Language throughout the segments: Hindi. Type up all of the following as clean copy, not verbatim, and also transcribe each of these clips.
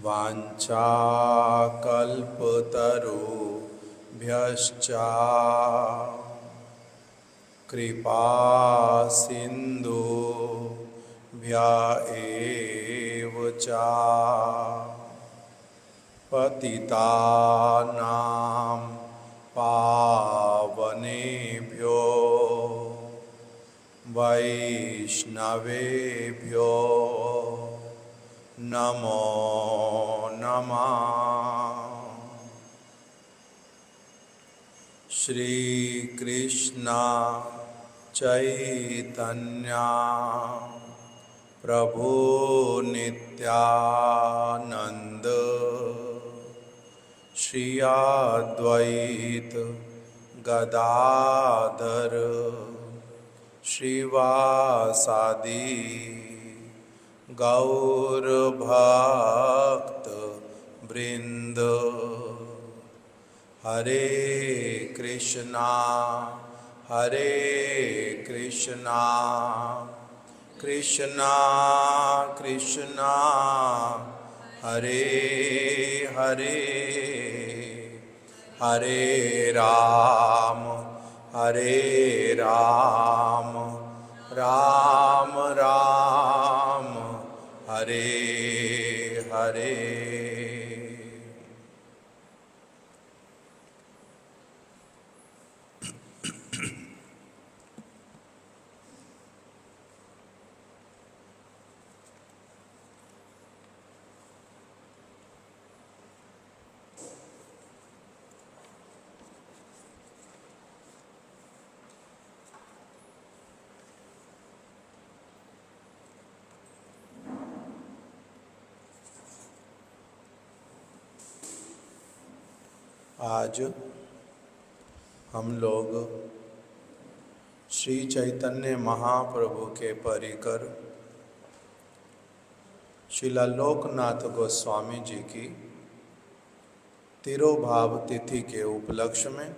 वाञ्छाकल्पतरुभ्यश्च कृपासिन्धुभ्य एव च पतितानां पावनेभ्यो वैष्णवेभ्यो नमो नमः। श्री कृष्ण चैतन्य प्रभु नित्यानंद श्री अद्वैत गदाधर श्रीवासादि गौरभक्त वृंद। हरे कृष्णा कृष्णा कृष्णा हरे हरे, हरे राम राम राम हरे हरे। आज हम लोग श्री चैतन्य महाप्रभु के परिकर श्रील लोकनाथ गोस्वामी जी की तिरोभाव तिथि के उपलक्ष्य में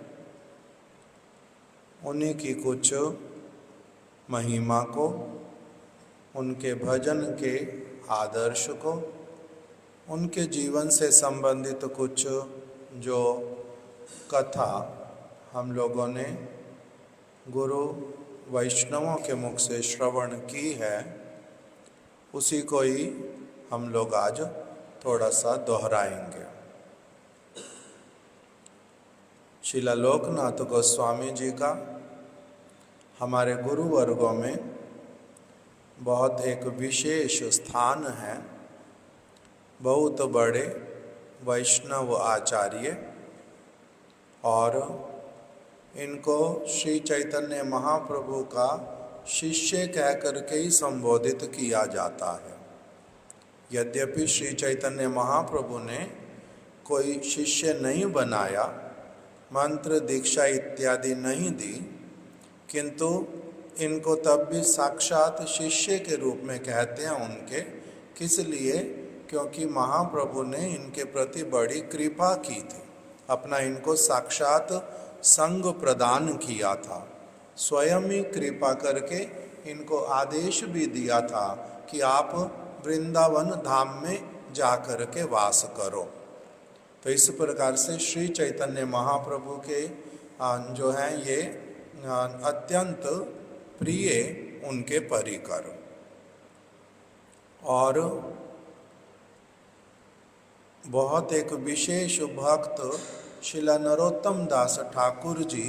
उन्हीं की कुछ महिमा को, उनके भजन के आदर्श को, उनके जीवन से संबंधित कुछ जो कथा हम लोगों ने गुरु वैष्णवों के मुख से श्रवण की है, उसी को ही हम लोग आज थोड़ा सा दोहराएंगे। श्रील लोकनाथ गोस्वामी जी का हमारे गुरु वर्गों में बहुत एक विशेष स्थान है। बहुत बड़े वैष्णव आचार्य, और इनको श्री चैतन्य महाप्रभु का शिष्य कह करके ही संबोधित किया जाता है। यद्यपि श्री चैतन्य महाप्रभु ने कोई शिष्य नहीं बनाया, मंत्र दीक्षा इत्यादि नहीं दी, किंतु इनको तब भी साक्षात शिष्य के रूप में कहते हैं उनके। किस लिए? क्योंकि महाप्रभु ने इनके प्रति बड़ी कृपा की थी, अपना इनको साक्षात संग प्रदान किया था, स्वयं ही कृपा करके इनको आदेश भी दिया था कि आप वृंदावन धाम में जा कर के वास करो। तो इस प्रकार से श्री चैतन्य महाप्रभु के जो हैं ये अत्यंत प्रिय उनके परिकर। और बहुत एक विशेष भक्त श्रील नरोत्तम दास ठाकुर जी,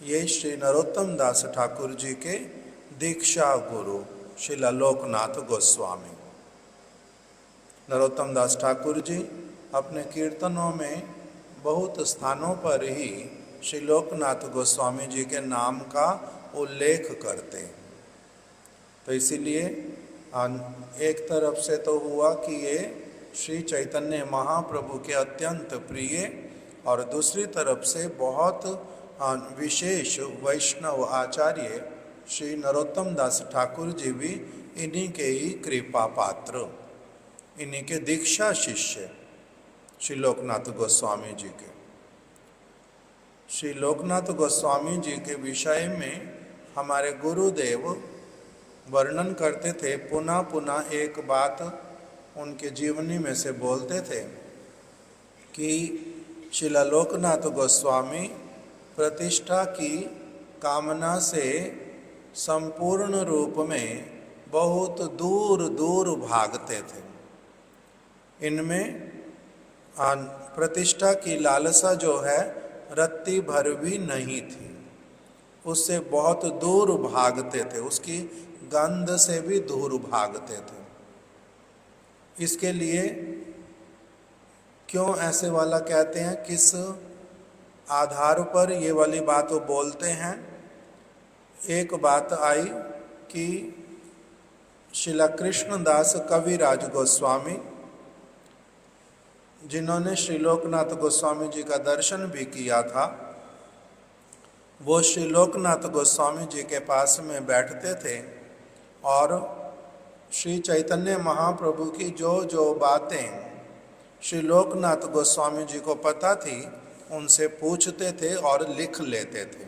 ये श्री नरोत्तम दास ठाकुर जी के दीक्षा गुरु श्रील लोकनाथ गोस्वामी। नरोत्तम दास ठाकुर जी अपने कीर्तनों में बहुत स्थानों पर ही श्री लोकनाथ गोस्वामी जी के नाम का उल्लेख करते हैं। तो इसीलिए एक तरफ से तो हुआ कि ये श्री चैतन्य महाप्रभु के अत्यंत प्रिय, और दूसरी तरफ से बहुत विशेष वैष्णव आचार्य श्री नरोत्तम दास ठाकुर जी भी इन्हीं के ही कृपा पात्र, इन्हीं के दीक्षा शिष्य श्री लोकनाथ गोस्वामी जी के। श्री लोकनाथ गोस्वामी जी के विषय में हमारे गुरुदेव वर्णन करते थे। पुनः पुनः एक बात उनके जीवनी में से बोलते थे कि श्रील लोकनाथ गोस्वामी प्रतिष्ठा की कामना से संपूर्ण रूप में बहुत दूर दूर भागते थे। इनमें प्रतिष्ठा की लालसा जो है रत्ती भर भी नहीं थी, उससे बहुत दूर भागते थे, उसकी गंध से भी दूर भागते थे। इसके लिए क्यों ऐसे वाला कहते हैं, किस आधार पर ये वाली बात वो बोलते हैं। एक बात आई कि श्रील कृष्णदास कविराज गोस्वामी, जिन्होंने श्री लोकनाथ गोस्वामी जी का दर्शन भी किया था, वो श्री लोकनाथ गोस्वामी जी के पास में बैठते थे और श्री चैतन्य महाप्रभु की जो जो बातें श्री लोकनाथ गोस्वामी जी को पता थी उनसे पूछते थे और लिख लेते थे,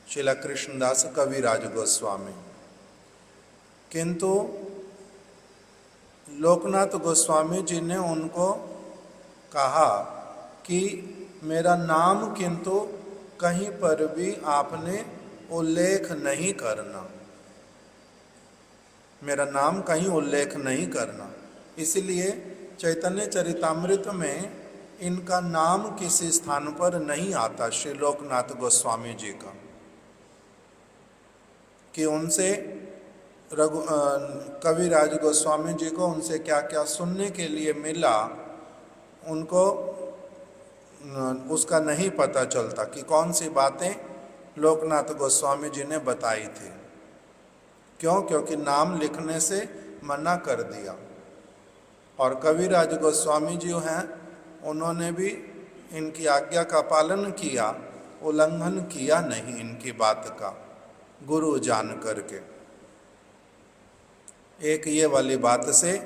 श्रील कृष्णदास कविराज गोस्वामी। किंतु लोकनाथ गोस्वामी जी ने उनको कहा कि मेरा नाम किंतु कहीं पर भी आपने उल्लेख नहीं करना, मेरा नाम कहीं उल्लेख नहीं करना। इसलिए चैतन्य चरितामृत में इनका नाम किसी स्थान पर नहीं आता श्री लोकनाथ गोस्वामी जी का, कि उनसे कविराज गोस्वामी जी को उनसे क्या क्या सुनने के लिए मिला, उनको उसका नहीं पता चलता कि कौन सी बातें लोकनाथ गोस्वामी जी ने बताई थी। क्यों? क्योंकि नाम लिखने से मना कर दिया। और कविराज गोस्वामी जी हैं, उन्होंने भी इनकी आज्ञा का पालन किया, उल्लंघन किया नहीं इनकी बात का, गुरु जान करके। एक ये वाली बात से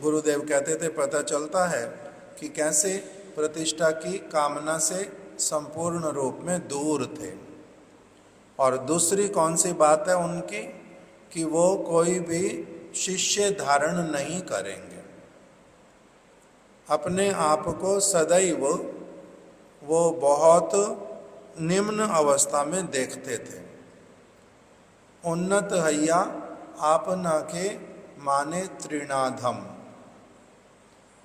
गुरुदेव कहते थे पता चलता है कि कैसे प्रतिष्ठा की कामना से संपूर्ण रूप में दूर थे। और दूसरी कौन सी बात है उनकी, कि वो कोई भी शिष्य धारण नहीं करेंगे, अपने आप को सदैव वो बहुत निम्न अवस्था में देखते थे। उन्नत हैया आपना के माने त्रिनाधम,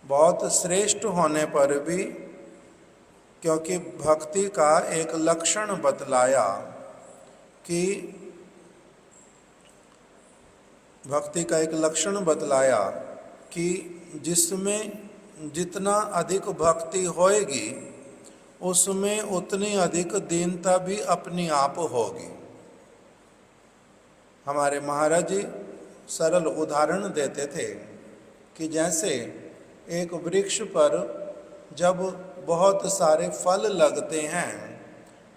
बहुत श्रेष्ठ होने पर भी, क्योंकि भक्ति का एक लक्षण बतलाया कि भक्ति का एक लक्षण बतलाया कि जिसमें जितना अधिक भक्ति होएगी उसमें उतनी अधिक दीनता भी अपनी आप होगी। हमारे महाराज जी सरल उदाहरण देते थे कि जैसे एक वृक्ष पर जब बहुत सारे फल लगते हैं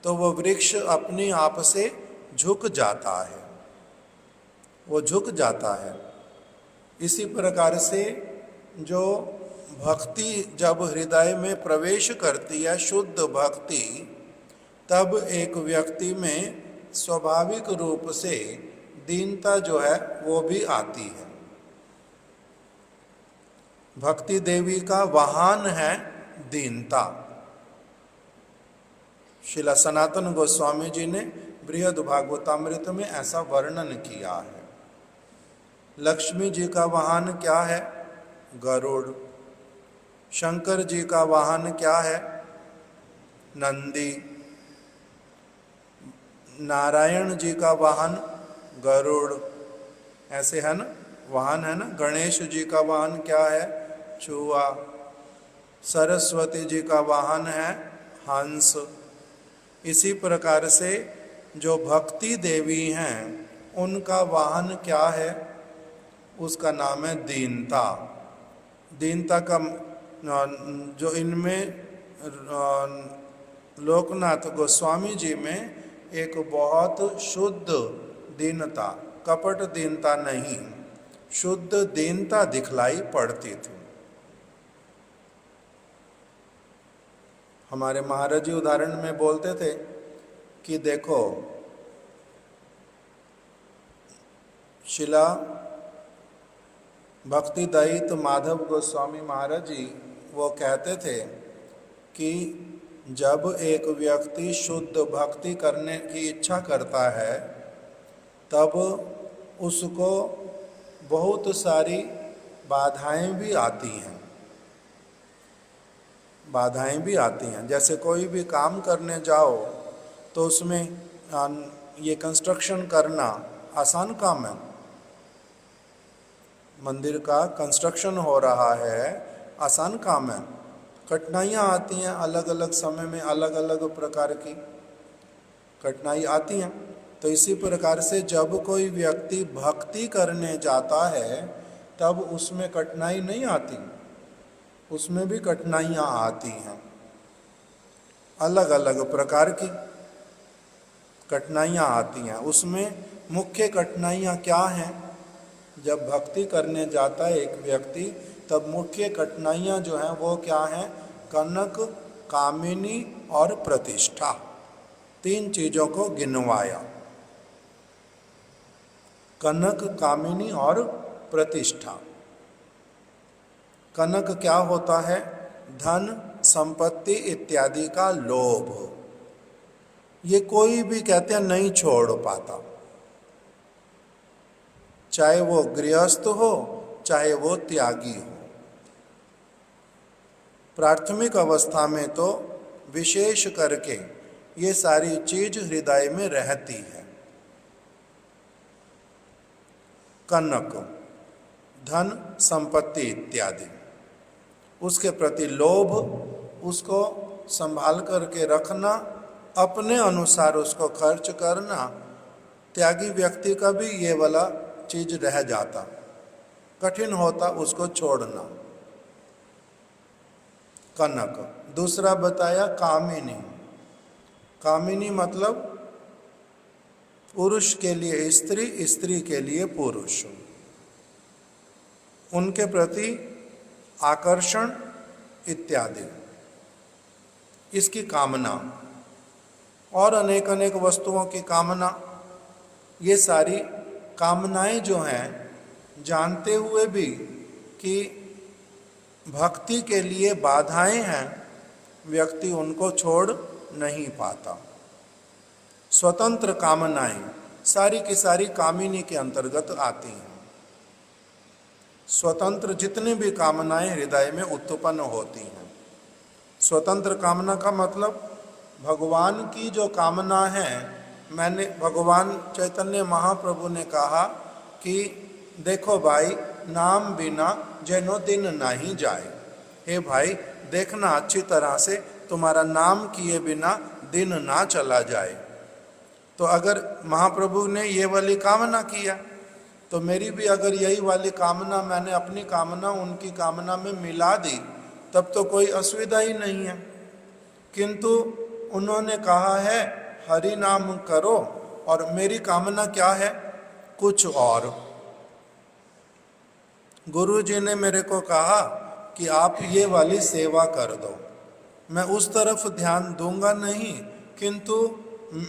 तो वो वृक्ष अपने आप से झुक जाता है, वो झुक जाता है। इसी प्रकार से जो भक्ति जब हृदय में प्रवेश करती है, शुद्ध भक्ति, तब एक व्यक्ति में स्वाभाविक रूप से दीनता जो है वो भी आती है। भक्ति देवी का वाहन है दीनता। श्रील सनातन गोस्वामी जी ने बृहद भागवतामृत में ऐसा वर्णन किया है। लक्ष्मी जी का वाहन क्या है? गरुड़। शंकर जी का वाहन क्या है? नंदी। नारायण जी का वाहन गरुड़, ऐसे है ना, वाहन है ना। गणेश जी का वाहन क्या है? चूहा। सरस्वती जी का वाहन है हंस। इसी प्रकार से जो भक्ति देवी हैं उनका वाहन क्या है? उसका नाम है दीनता। दीनता का जो इनमें लोकनाथ गोस्वामी जी में एक बहुत शुद्ध दीनता, कपट दीनता नहीं, शुद्ध दीनता दिखलाई पड़ती थी। हमारे महाराज जी उदाहरण में बोलते थे कि देखो, शिला भक्ति दयित माधव गोस्वामी महाराज जी वो कहते थे कि जब एक व्यक्ति शुद्ध भक्ति करने की इच्छा करता है तब उसको बहुत सारी बाधाएं भी आती हैं। बाधाएं भी आती हैं, जैसे कोई भी काम करने जाओ तो उसमें ये कंस्ट्रक्शन करना आसान काम है। मंदिर का कंस्ट्रक्शन हो रहा है, आसान काम है। कठिनाइयाँ आती हैं, अलग अलग समय में अलग अलग प्रकार की कठिनाई आती हैं। तो इसी प्रकार से जब कोई व्यक्ति भक्ति करने जाता है तब उसमें कठिनाई नहीं आती, उसमें भी कठिनाइयाँ आती हैं, अलग अलग प्रकार की कठिनाइयाँ आती हैं। उसमें मुख्य कठिनाइयाँ क्या हैं? जब भक्ति करने जाता है एक व्यक्ति तब मुख्य कठिनाइयाँ जो हैं वो क्या हैं? कनक, कामिनी और प्रतिष्ठा, तीन चीज़ों को गिनवाया। कनक, कामिनी और प्रतिष्ठा। कनक क्या होता है? धन, संपत्ति इत्यादि का लोभ। ये कोई भी कहते हैं नहीं छोड़ पाता, चाहे वो गृहस्थ हो चाहे वो त्यागी हो। प्राथमिक अवस्था में तो विशेष करके ये सारी चीज हृदय में रहती है। कनक, धन, संपत्ति इत्यादि, उसके प्रति लोभ, उसको संभाल करके रखना, अपने अनुसार उसको खर्च करना। त्यागी व्यक्ति का भी ये वाला चीज रह जाता, कठिन होता उसको छोड़ना। कनक। दूसरा बताया कामिनी। कामिनी मतलब पुरुष के लिए स्त्री, स्त्री के लिए पुरुष, उनके प्रति आकर्षण इत्यादि, इसकी कामना, और अनेक अनेक वस्तुओं की कामना। ये सारी कामनाएं जो हैं, जानते हुए भी कि भक्ति के लिए बाधाएं हैं, व्यक्ति उनको छोड़ नहीं पाता। स्वतंत्र कामनाएं सारी की सारी कामिनी के अंतर्गत आती हैं। स्वतंत्र जितनी भी कामनाएं हृदय में उत्पन्न होती हैं। स्वतंत्र कामना का मतलब भगवान की जो कामना है, मैंने भगवान चैतन्य महाप्रभु ने कहा कि देखो भाई, नाम बिना जैनो दिन नहीं जाए। हे भाई, देखना अच्छी तरह से, तुम्हारा नाम किए बिना दिन ना चला जाए। तो अगर महाप्रभु ने ये वाली कामना किया तो मेरी भी अगर यही वाली कामना, मैंने अपनी कामना उनकी कामना में मिला दी, तब तो कोई असुविधा ही नहीं है। किंतु उन्होंने कहा है हरि नाम करो, और मेरी कामना क्या है? कुछ और। गुरु जी ने मेरे को कहा कि आप ये वाली सेवा कर दो। मैं उस तरफ ध्यान दूंगा नहीं, किंतु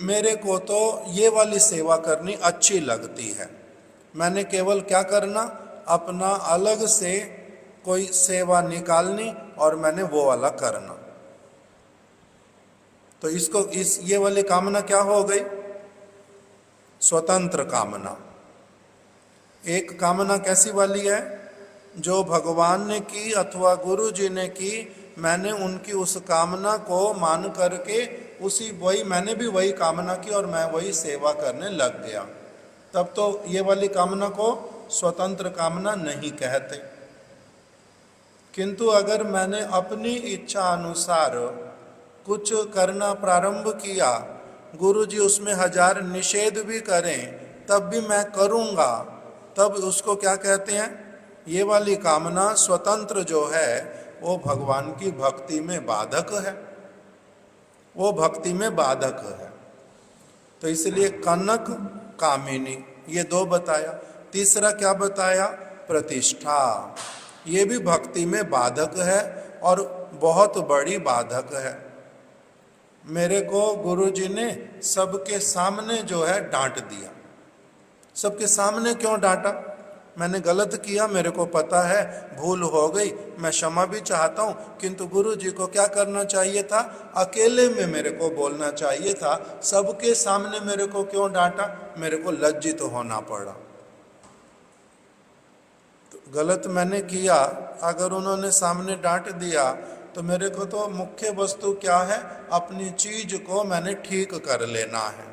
मेरे को तो ये वाली सेवा करनी अच्छी लगती है। मैंने केवल क्या करना, अपना अलग से कोई सेवा निकालनी और मैंने वो वाला करना। तो इसको ये वाली कामना क्या हो गई? स्वतंत्र कामना। एक कामना कैसी वाली है? जो भगवान ने की अथवा गुरु जी ने की, मैंने उनकी उस कामना को मान करके मैंने भी वही कामना की और मैं वही सेवा करने लग गया। तब तो ये वाली कामना को स्वतंत्र कामना नहीं कहते। किंतु अगर मैंने अपनी इच्छा अनुसार कुछ करना प्रारंभ किया, गुरु जी उसमें 1000 निषेध भी करें तब भी मैं करूँगा, तब उसको क्या कहते हैं? ये वाली कामना स्वतंत्र जो है वो भगवान की भक्ति में बाधक है, वो भक्ति में बाधक है। तो इसलिए कनक, कामिनी, ये दो बताया। तीसरा क्या बताया? प्रतिष्ठा। ये भी भक्ति में बाधक है और बहुत बड़ी बाधक है। मेरे को गुरुजी ने सबके सामने जो है डांट दिया। सबके सामने क्यों डांटा? मैंने गलत किया, मेरे को पता है, भूल हो गई, मैं क्षमा भी चाहता हूँ, किंतु गुरु जी को क्या करना चाहिए था? अकेले में मेरे को बोलना चाहिए था। सबके सामने मेरे को क्यों डांटा? मेरे को लज्जित तो होना पड़ा। तो गलत मैंने किया, अगर उन्होंने सामने डांट दिया तो मेरे को तो मुख्य वस्तु क्या है? अपनी चीज को मैंने ठीक कर लेना है।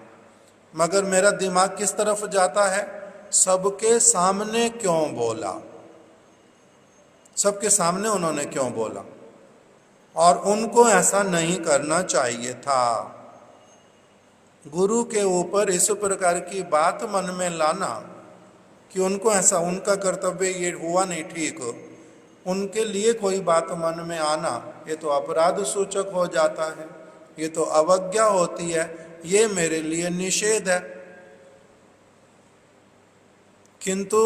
मगर मेरा दिमाग किस तरफ जाता है? सबके सामने क्यों बोला, सबके सामने उन्होंने क्यों बोला, और उनको ऐसा नहीं करना चाहिए था। गुरु के ऊपर इस प्रकार की बात मन में लाना कि उनको ऐसा, उनका कर्तव्य ये हुआ नहीं ठीक, उनके लिए कोई बात मन में आना, ये तो अपराध सूचक हो जाता है, ये तो अवज्ञा होती है, ये मेरे लिए निषेध है। किंतु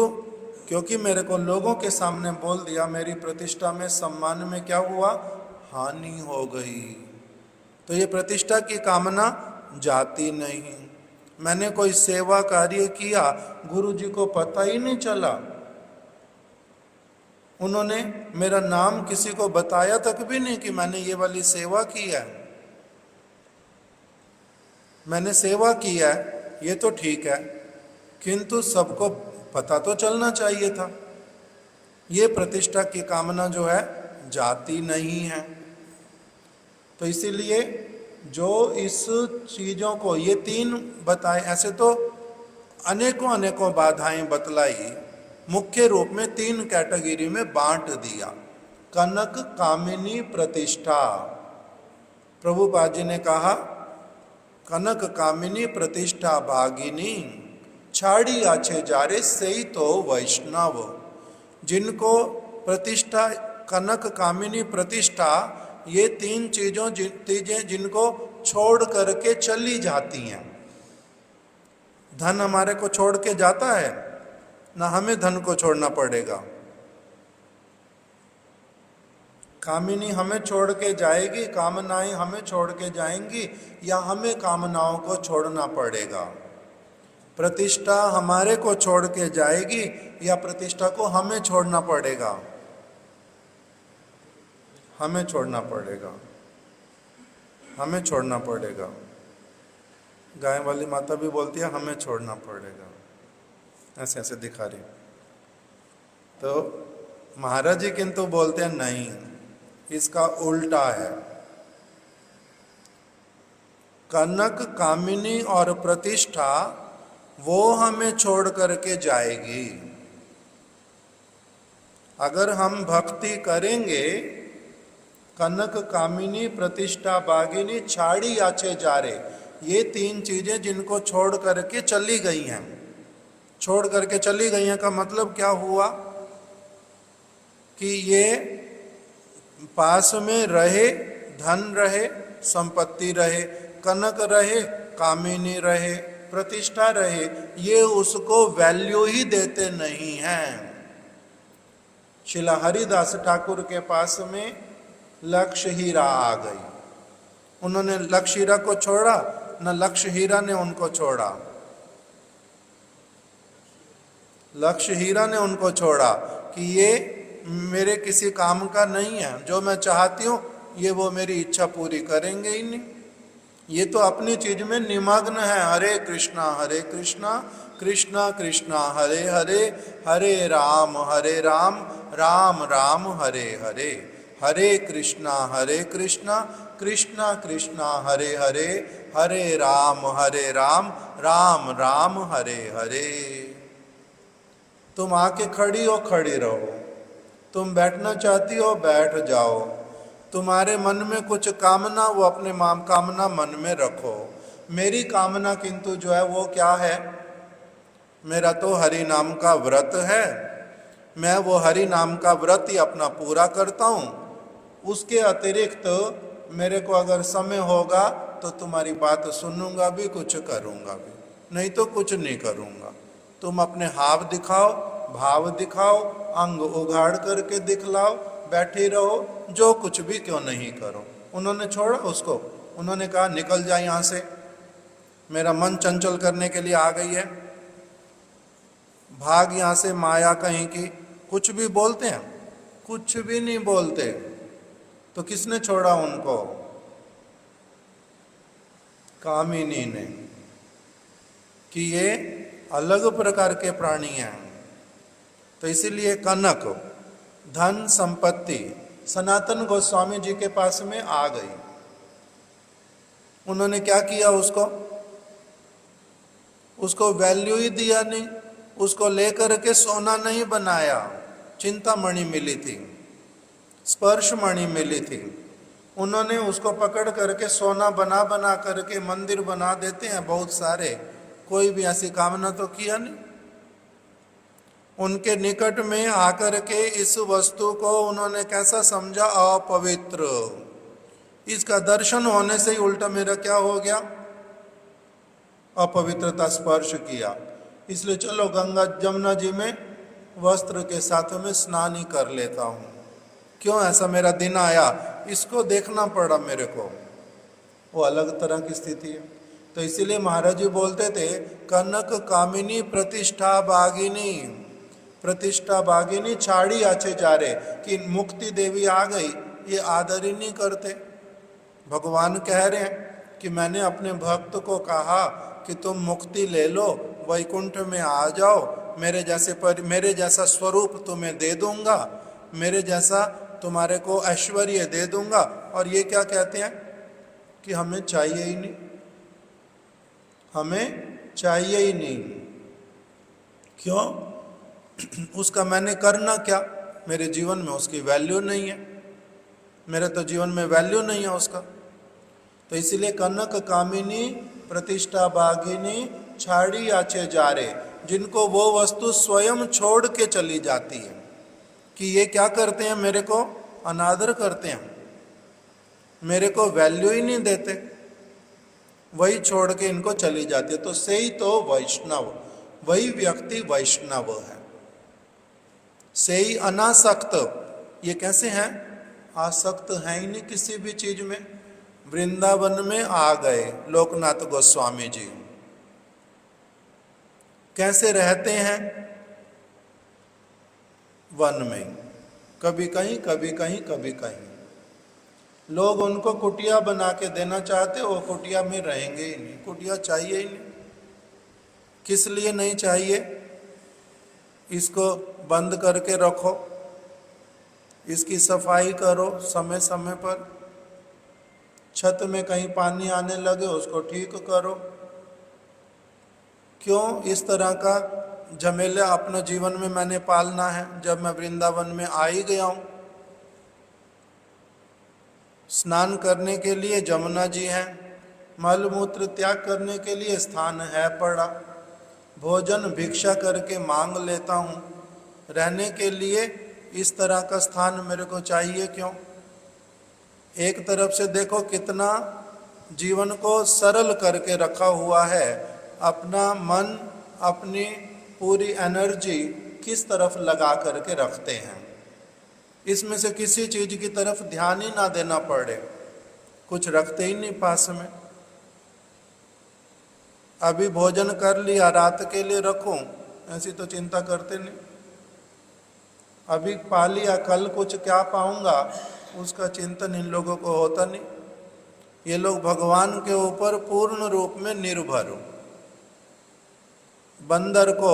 क्योंकि मेरे को लोगों के सामने बोल दिया, मेरी प्रतिष्ठा में, सम्मान में क्या हुआ? हानि हो गई। तो ये प्रतिष्ठा की कामना जाती नहीं। मैंने कोई सेवा कार्य किया, गुरु जी को पता ही नहीं चला, उन्होंने मेरा नाम किसी को बताया तक भी नहीं कि मैंने ये वाली सेवा की है। मैंने सेवा की है, ये तो ठीक है, किंतु सबको पता तो चलना चाहिए था। ये प्रतिष्ठा की कामना जो है जाती नहीं है। तो इसीलिए जो इस चीज़ों को, ये तीन बताए, ऐसे तो अनेकों अनेकों बाधाएं बतलाई, मुख्य रूप में तीन कैटेगरी में बांट दिया। कनक कामिनी प्रतिष्ठा, प्रभुपाद जी ने कहा कनक कामिनी प्रतिष्ठा भागिनी, छाड़ी आछे जारे सही तो वैष्णव। जिनको प्रतिष्ठा, कनक कामिनी प्रतिष्ठा, ये तीन चीजें जिनको छोड़ करके चली जाती हैं। धन हमारे को छोड़ के जाता है ना, हमें धन को छोड़ना पड़ेगा। कामिनी हमें छोड़ के जाएगी, कामनाएं हमें छोड़ के जाएंगी, या हमें कामनाओं को छोड़ना पड़ेगा। प्रतिष्ठा हमारे को छोड़ के जाएगी या प्रतिष्ठा को हमें छोड़ना पड़ेगा? हमें छोड़ना पड़ेगा, हमें छोड़ना पड़ेगा। गाय वाली माता भी बोलती है हमें छोड़ना पड़ेगा, ऐसे ऐसे दिखा रही। तो महाराज जी किंतु बोलते हैं नहीं, इसका उल्टा है। कनक कामिनी और प्रतिष्ठा वो हमें छोड़ करके जाएगी। अगर हम भक्ति करेंगे, कनक कामिनी प्रतिष्ठा भागिनी छाड़ी आछे जारे, ये तीन चीजें जिनको छोड़ करके चली गई हैं। छोड़ करके चली गई हैं का मतलब क्या हुआ? कि ये पास में रहे, धन रहे, संपत्ति रहे, कनक रहे, कामिनी रहे, प्रतिष्ठा रहे, ये उसको वैल्यू ही देते नहीं हैं। शिला हरिदास ठाकुर के पास में लक्ष्य हीरा आ गई, उन्होंने लक्ष्य हीरा को छोड़ा, न लक्ष्य हीरा ने उनको छोड़ा। लक्ष्य हीरा ने उनको छोड़ा कि ये मेरे किसी काम का नहीं है, जो मैं चाहती हूँ ये वो मेरी इच्छा पूरी करेंगे ही नहीं, ये तो अपनी चीज में निमग्न है। हरे कृष्णा कृष्णा कृष्णा हरे हरे, हरे राम राम राम हरे हरे, हरे कृष्णा कृष्णा कृष्णा हरे हरे, हरे राम राम राम हरे हरे। तुम आके खड़ी हो, खड़ी रहो, तुम बैठना चाहती हो, बैठ जाओ, तुम्हारे मन में कुछ कामना, वो अपने कामना मन में रखो। मेरी कामना किंतु जो है वो क्या है? मेरा तो हरि नाम का व्रत है, मैं वो हरि नाम का व्रत ही अपना पूरा करता हूँ। उसके अतिरिक्त मेरे को अगर समय होगा तो तुम्हारी बात सुनूंगा भी, कुछ करूँगा भी, नहीं तो कुछ नहीं करूँगा। तुम अपने हाव दिखाओ, भाव दिखाओ, अंग उघाड़ करके दिखलाओ, बैठे रहो, जो कुछ भी क्यों नहीं करो। उन्होंने छोड़ा उसको, उन्होंने कहा निकल जा यहाँ से, मेरा मन चंचल करने के लिए आ गई है। भाग यहाँ से माया कहीं की, कुछ भी बोलते हैं? कुछ भी नहीं बोलते। तो किसने छोड़ा उनको? कामिनी ने, कि ये अलग प्रकार के प्राणी हैं। तो इसीलिए कनक धन संपत्ति सनातन गोस्वामी जी के पास में आ गई। उन्होंने क्या किया? उसको वैल्यू ही दिया नहीं, उसको लेकर के सोना नहीं बनाया। चिंतामणि मिली थी, स्पर्श मणि मिली थी, उन्होंने उसको पकड़ करके सोना बना बना करके मंदिर बना देते हैं बहुत सारे। कोई भी ऐसी कामना तो किया नहीं। उनके निकट में आकर के इस वस्तु को उन्होंने कैसा समझा? अपवित्र। इसका दर्शन होने से ही उल्टा मेरा क्या हो गया? अपवित्रता स्पर्श किया। इसलिए चलो गंगा जमुना जी में वस्त्र के साथ में स्नान ही कर लेता हूँ। क्यों ऐसा मेरा दिन आया? इसको देखना पड़ा मेरे को। वो अलग तरह की स्थिति है। तो इसीलिए महाराज जी बोलते थे, कनक कामिनी प्रतिष्ठा भागिनी, प्रतिष्ठा भागिनी छाड़ी आचे जा रहे, कि मुक्ति देवी आ गई, ये आदर ही नहीं करते। भगवान कह रहे हैं कि मैंने अपने भक्त को कहा कि तुम मुक्ति ले लो, वैकुंठ में आ जाओ, मेरे जैसा स्वरूप तुम्हें दे दूंगा, मेरे जैसा तुम्हारे को ऐश्वर्य दे दूंगा। और ये क्या कहते हैं कि हमें चाहिए ही नहीं, हमें चाहिए ही नहीं। क्यों? उसका मैंने करना क्या? मेरे जीवन में उसकी वैल्यू नहीं है, मेरे तो जीवन में वैल्यू नहीं है उसका। तो इसीलिए कनक कामिनी प्रतिष्ठा भागिनी छाड़ी आचे जा रे, जिनको वो वस्तु स्वयं छोड़ के चली जाती है। कि ये क्या करते हैं? मेरे को अनादर करते हैं, मेरे को वैल्यू ही नहीं देते, वही छोड़ के इनको चली जाती है। तो से ही तो वैष्णव, वही व्यक्ति वैष्णव है। से ही अनासक्त। ये कैसे हैं? आसक्त है ही नहीं किसी भी चीज में। वृंदावन में आ गए लोकनाथ गोस्वामी जी, कैसे रहते हैं? वन में, कभी कहीं कभी कहीं कभी कहीं। लोग उनको कुटिया बना के देना चाहते, वो कुटिया में रहेंगे ही नहीं, कुटिया चाहिए ही नहीं। किस लिए नहीं चाहिए? इसको बंद करके रखो, इसकी सफाई करो समय समय पर, छत में कहीं पानी आने लगे उसको ठीक करो। क्यों इस तरह का झमेला अपने जीवन में मैंने पालना है? जब मैं वृंदावन में आ ही गया हूँ, स्नान करने के लिए जमुना जी हैं, मल मूत्र त्याग करने के लिए स्थान है पड़ा, भोजन भिक्षा करके मांग लेता हूँ, रहने के लिए इस तरह का स्थान मेरे को चाहिए क्यों? एक तरफ से देखो कितना जीवन को सरल करके रखा हुआ है, अपना मन अपनी पूरी एनर्जी किस तरफ लगा करके रखते हैं। इसमें से किसी चीज की तरफ ध्यान ही ना देना पड़े, कुछ रखते ही नहीं पास में। अभी भोजन कर लिया, रात के लिए रखूं, ऐसी तो चिंता करते नहीं। अभी पा लिया, कल कुछ क्या पाऊंगा उसका चिंतन इन लोगों को होता नहीं। ये लोग भगवान के ऊपर पूर्ण रूप में निर्भर हो। बंदर को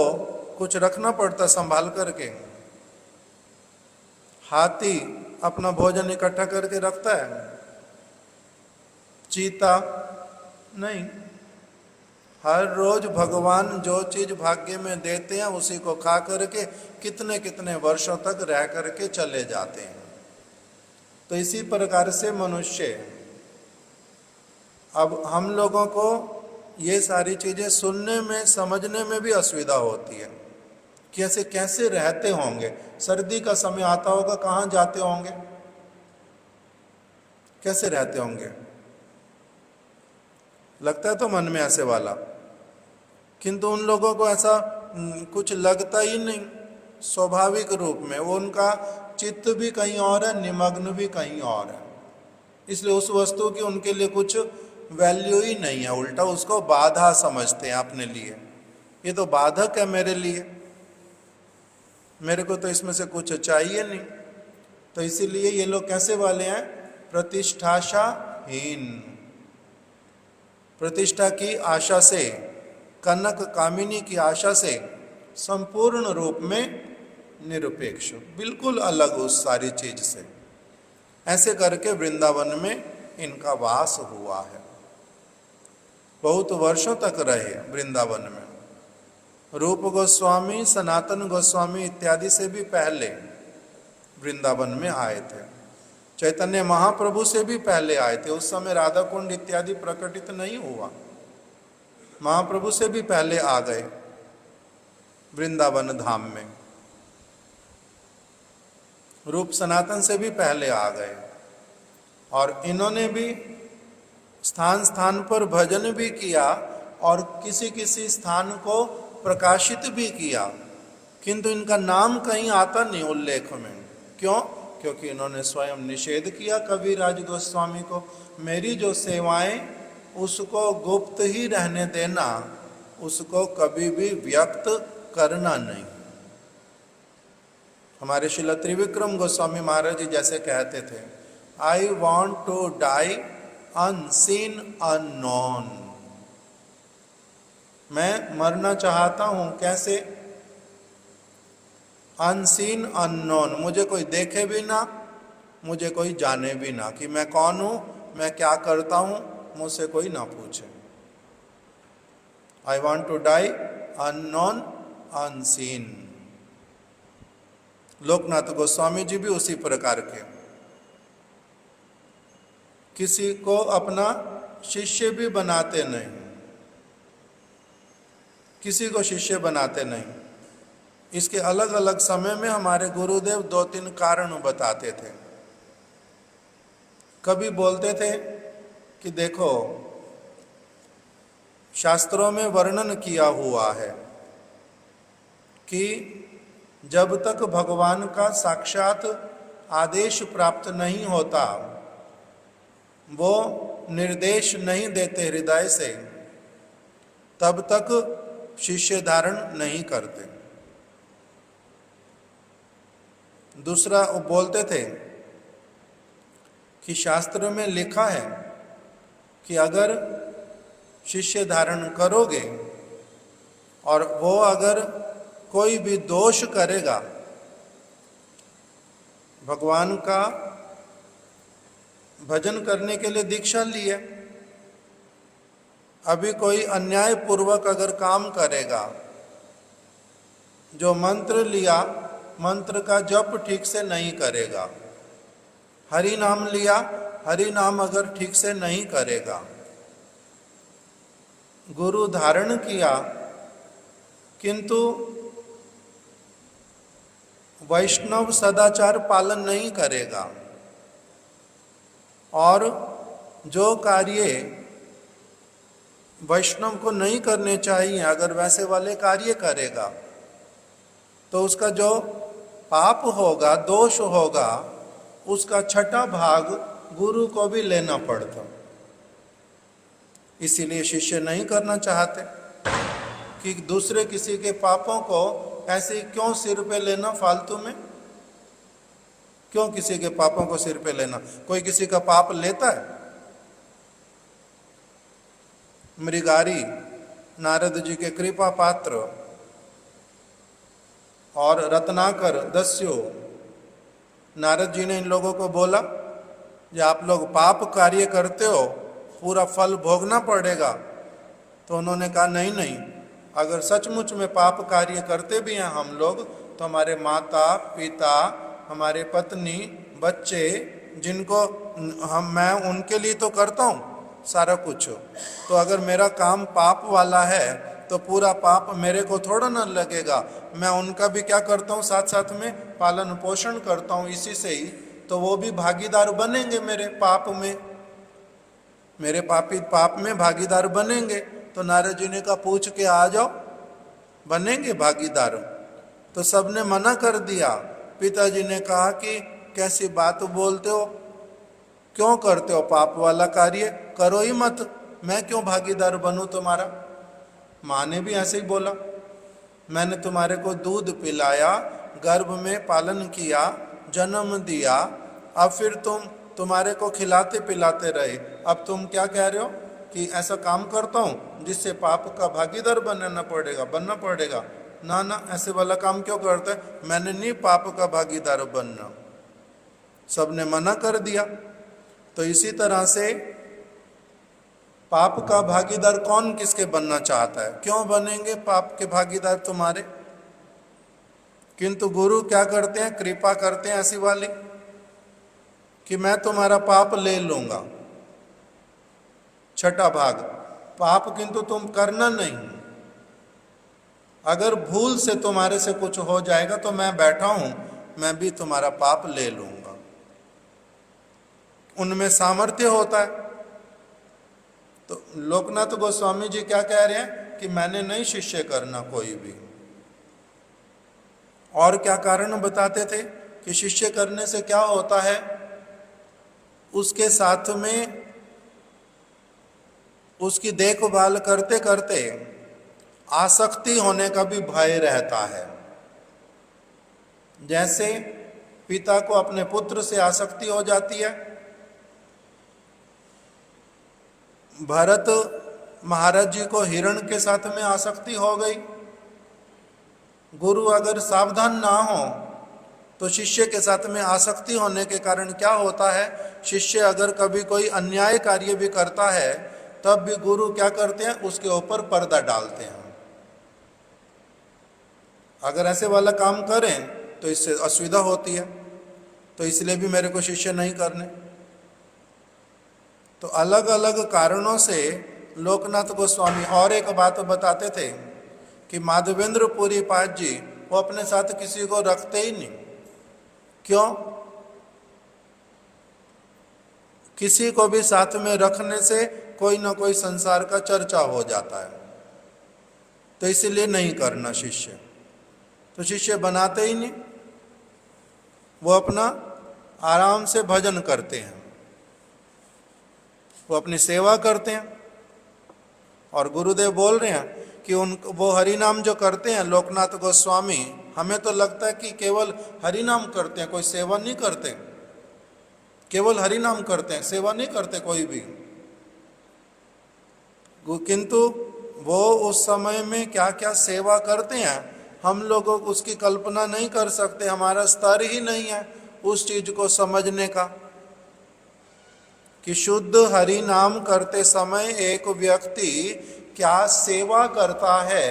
कुछ रखना पड़ता संभाल करके, हाथी अपना भोजन इकट्ठा करके रखता है, चीता नहीं। हर रोज भगवान जो चीज भाग्य में देते हैं उसी को खा करके कितने कितने वर्षों तक रह करके चले जाते हैं। तो इसी प्रकार से मनुष्य, अब हम लोगों को ये सारी चीजें सुनने में समझने में भी असुविधा होती है। कैसे कैसे रहते होंगे? सर्दी का समय आता होगा, कहाँ जाते होंगे, कैसे रहते होंगे? लगता है तो मन में ऐसे वाला, किंतु उन लोगों को ऐसा कुछ लगता ही नहीं। स्वाभाविक रूप में वो, उनका चित्त भी कहीं और है, निमग्न भी कहीं और है। इसलिए उस वस्तु की उनके लिए कुछ वैल्यू ही नहीं है, उल्टा उसको बाधा समझते हैं अपने लिए। ये तो बाधक है मेरे लिए, मेरे को तो इसमें से कुछ चाहिए नहीं। तो इसीलिए ये लोग कैसे वाले हैं? प्रतिष्ठाशाहीन, प्रतिष्ठा की आशा से, कनक कामिनी की आशा से संपूर्ण रूप में निरपेक्ष, बिल्कुल अलग उस सारी चीज से। ऐसे करके वृंदावन में इनका वास हुआ है। बहुत वर्षों तक रहे वृंदावन में। रूप गोस्वामी, सनातन गोस्वामी इत्यादि से भी पहले वृंदावन में आए थे। चैतन्य महाप्रभु से भी पहले आए थे। उस समय राधा कुंड इत्यादि प्रकटित नहीं हुआ। महाप्रभु से भी पहले आ गए वृंदावन धाम में। रूप सनातन से भी पहले आ गए। और इन्होंने भी स्थान स्थान पर भजन भी किया और किसी किसी स्थान को प्रकाशित भी किया, किंतु इनका नाम कहीं आता नहीं उल्लेख में। क्यों? क्योंकि इन्होंने स्वयं निषेध किया कविराज गोस्वामी को, मेरी जो सेवाएं उसको गुप्त ही रहने देना, उसको कभी भी व्यक्त करना नहीं। हमारे श्रील त्रिविक्रम गोस्वामी महाराज जी जैसे कहते थे, I want to die unseen unknown. मैं मरना चाहता हूं कैसे? अनसीन अननोन, मुझे कोई देखे भी ना, मुझे कोई जाने भी ना कि मैं कौन हूं, मैं क्या करता हूं, मुझसे कोई ना पूछे। I want to die unknown unseen. Loknath Goswami ji भी उसी प्रकार के, किसी को अपना शिष्य भी बनाते नहीं, किसी को शिष्य बनाते नहीं। इसके अलग अलग समय में हमारे गुरुदेव 2-3 कारण बताते थे। कभी बोलते थे कि देखो, शास्त्रों में वर्णन किया हुआ है कि जब तक भगवान का साक्षात आदेश प्राप्त नहीं होता, वो निर्देश नहीं देते हृदय से, तब तक शिष्य धारण नहीं करते। दूसरा वो बोलते थे कि शास्त्र में लिखा है कि अगर शिष्य धारण करोगे और वो अगर कोई भी दोष करेगा, भगवान का भजन करने के लिए दीक्षा लिए, अभी कोई अन्याय पूर्वक अगर काम करेगा, जो मंत्र लिया मंत्र का जप ठीक से नहीं करेगा, हरि नाम लिया हरि नाम अगर ठीक से नहीं करेगा, गुरु धारण किया किंतु वैष्णव सदाचार पालन नहीं करेगा, और जो कार्य वैष्णव को नहीं करने चाहिए अगर वैसे वाले कार्य करेगा, तो उसका जो पाप होगा, दोष होगा, उसका छठा भाग गुरु को भी लेना पड़ता। इसीलिए शिष्य नहीं करना चाहते कि दूसरे किसी के पापों को ऐसे क्यों सिर पे लेना फालतू में। क्यों किसी के पापों को सिर पे लेना? कोई किसी का पाप लेता है? मृगारी नारद जी के कृपा पात्र और रत्नाकर दस्यु, नारद जी ने इन लोगों को बोला कि आप लोग पाप कार्य करते हो, पूरा फल भोगना पड़ेगा। तो उन्होंने कहा नहीं नहीं, अगर सचमुच में पाप कार्य करते भी हैं हम लोग, तो हमारे माता पिता, हमारे पत्नी, बच्चे, जिनको मैं उनके लिए तो करता हूँ सारा कुछ। तो अगर मेरा काम पाप वाला है तो पूरा पाप मेरे को थोड़ा ना लगेगा, मैं उनका भी क्या करता हूँ, साथ साथ में पालन पोषण करता हूँ इसी से ही, तो वो भी भागीदार बनेंगे मेरे पाप में, मेरे पाप में भागीदार बनेंगे। तो नारद जी ने कहा पूछ के आ जाओ, बनेंगे भागीदार। तो सबने मना कर दिया। पिताजी ने कहा कि कैसी बात बोलते हो, क्यों करते हो पाप वाला कार्य, करो ही मत, मैं क्यों भागीदार बनूं तुम्हारा। माँ ने भी ऐसे ही बोला, मैंने तुम्हारे को दूध पिलाया, गर्भ में पालन किया, जन्म दिया, अब फिर तुम्हारे को खिलाते पिलाते रहे, अब तुम क्या कह रहे हो कि ऐसा काम करता हूँ जिससे पाप का भागीदार बनना पड़ेगा। ना ना, ऐसे वाला काम क्यों करते हैं? मैंने नहीं पाप का भागीदार बनना, सबने मना कर दिया। तो इसी तरह से पाप का भागीदार कौन किसके बनना चाहता है? क्यों बनेंगे पाप के भागीदार तुम्हारे? किंतु गुरु क्या करते हैं? कृपा करते हैं ऐसी वाली कि मैं तुम्हारा पाप ले लूंगा, छठा भाग पाप किंतु तुम करना नहीं। अगर भूल से तुम्हारे से कुछ हो जाएगा तो मैं बैठा हूं, मैं भी तुम्हारा पाप ले लूंगा। उनमें सामर्थ्य होता है। तो लोकनाथ गोस्वामी जी क्या कह रहे हैं कि मैंने नहीं शिष्य करना कोई भी। और क्या कारण बताते थे कि शिष्य करने से क्या होता है? उसके साथ में उसकी देखभाल करते करते आसक्ति होने का भी भय रहता है। जैसे पिता को अपने पुत्र से आसक्ति हो जाती है। भरत महाराज जी को हिरण के साथ में आसक्ति हो गई। गुरु अगर सावधान ना हो तो शिष्य के साथ में आसक्ति होने के कारण क्या होता है? शिष्य अगर कभी कोई अन्याय कार्य भी करता है तब भी गुरु क्या करते हैं? उसके ऊपर पर्दा डालते हैं। अगर ऐसे वाला काम करें तो इससे असुविधा होती है, तो इसलिए भी मेरे को शिष्य नहीं करने। तो अलग अलग कारणों से लोकनाथ गोस्वामी और एक बात बताते थे कि माधवेंद्र पुरी पाद जी वो अपने साथ किसी को रखते ही नहीं। क्यों? किसी को भी साथ में रखने से कोई ना कोई संसार का चर्चा हो जाता है, तो इसीलिए नहीं करना शिष्य। तो शिष्य बनाते ही नहीं, वो अपना आराम से भजन करते हैं, वो अपनी सेवा करते हैं। और गुरुदेव बोल रहे हैं कि वो हरि नाम जो करते हैं लोकनाथ गोस्वामी, हमें तो लगता है कि केवल हरि नाम करते हैं, कोई सेवा नहीं करते। केवल हरि नाम करते हैं, सेवा नहीं करते कोई भी। किंतु वो उस समय में क्या क्या सेवा करते हैं हम लोग उसकी कल्पना नहीं कर सकते। हमारा स्तर ही नहीं है उस चीज को समझने का कि शुद्ध हरि नाम करते समय एक व्यक्ति क्या सेवा करता है,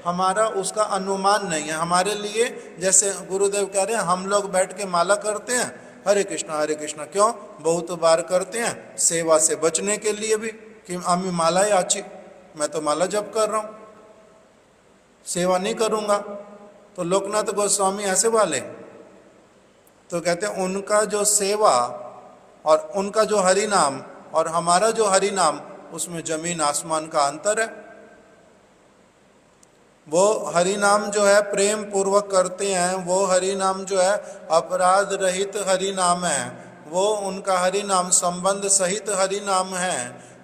हमारा उसका अनुमान नहीं है। हमारे लिए जैसे गुरुदेव कह रहे हैं, हम लोग बैठ के माला करते हैं हरे कृष्णा, क्यों? बहुत बार करते हैं सेवा से बचने के लिए भी कि आमी माला आची, मैं तो माला जप कर रहा हूँ, सेवा नहीं करूँगा। तो लोकनाथ गोस्वामी ऐसे वाले तो कहते हैं उनका जो सेवा और उनका जो हरि नाम और हमारा जो हरि नाम, उसमें जमीन आसमान का अंतर है। वो हरि नाम जो है प्रेम पूर्वक करते हैं, वो हरि नाम जो है अपराध रहित हरि नाम है, वो उनका हरि नाम संबंध सहित हरि नाम है।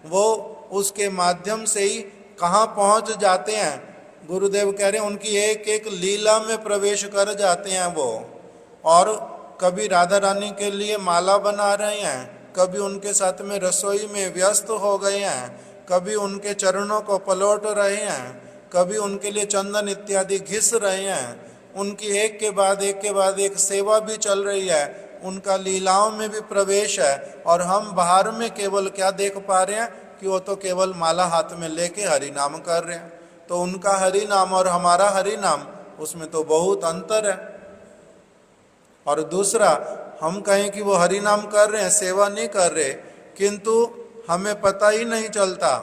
वो उसके माध्यम से ही कहाँ पहुँच जाते हैं? गुरुदेव कह रहे हैं उनकी एक एक लीला में प्रवेश कर जाते हैं वो। और कभी राधा रानी के लिए माला बना रहे हैं, कभी उनके साथ में रसोई में व्यस्त हो गए हैं, कभी उनके चरणों को पलट रहे हैं, कभी उनके लिए चंदन इत्यादि घिस रहे हैं। उनकी एक के बाद एक सेवा भी चल रही है, उनका लीलाओं में भी प्रवेश है। और हम बाहर में केवल क्या देख पा रहे हैं कि वो तो केवल माला हाथ में लेके हरि नाम कर रहे हैं। तो उनका हरि नाम और हमारा हरि नाम, उसमें तो बहुत अंतर है। और दूसरा, हम कहें कि वो हरि नाम कर रहे हैं, सेवा नहीं कर रहे, किंतु हमें पता ही नहीं चलता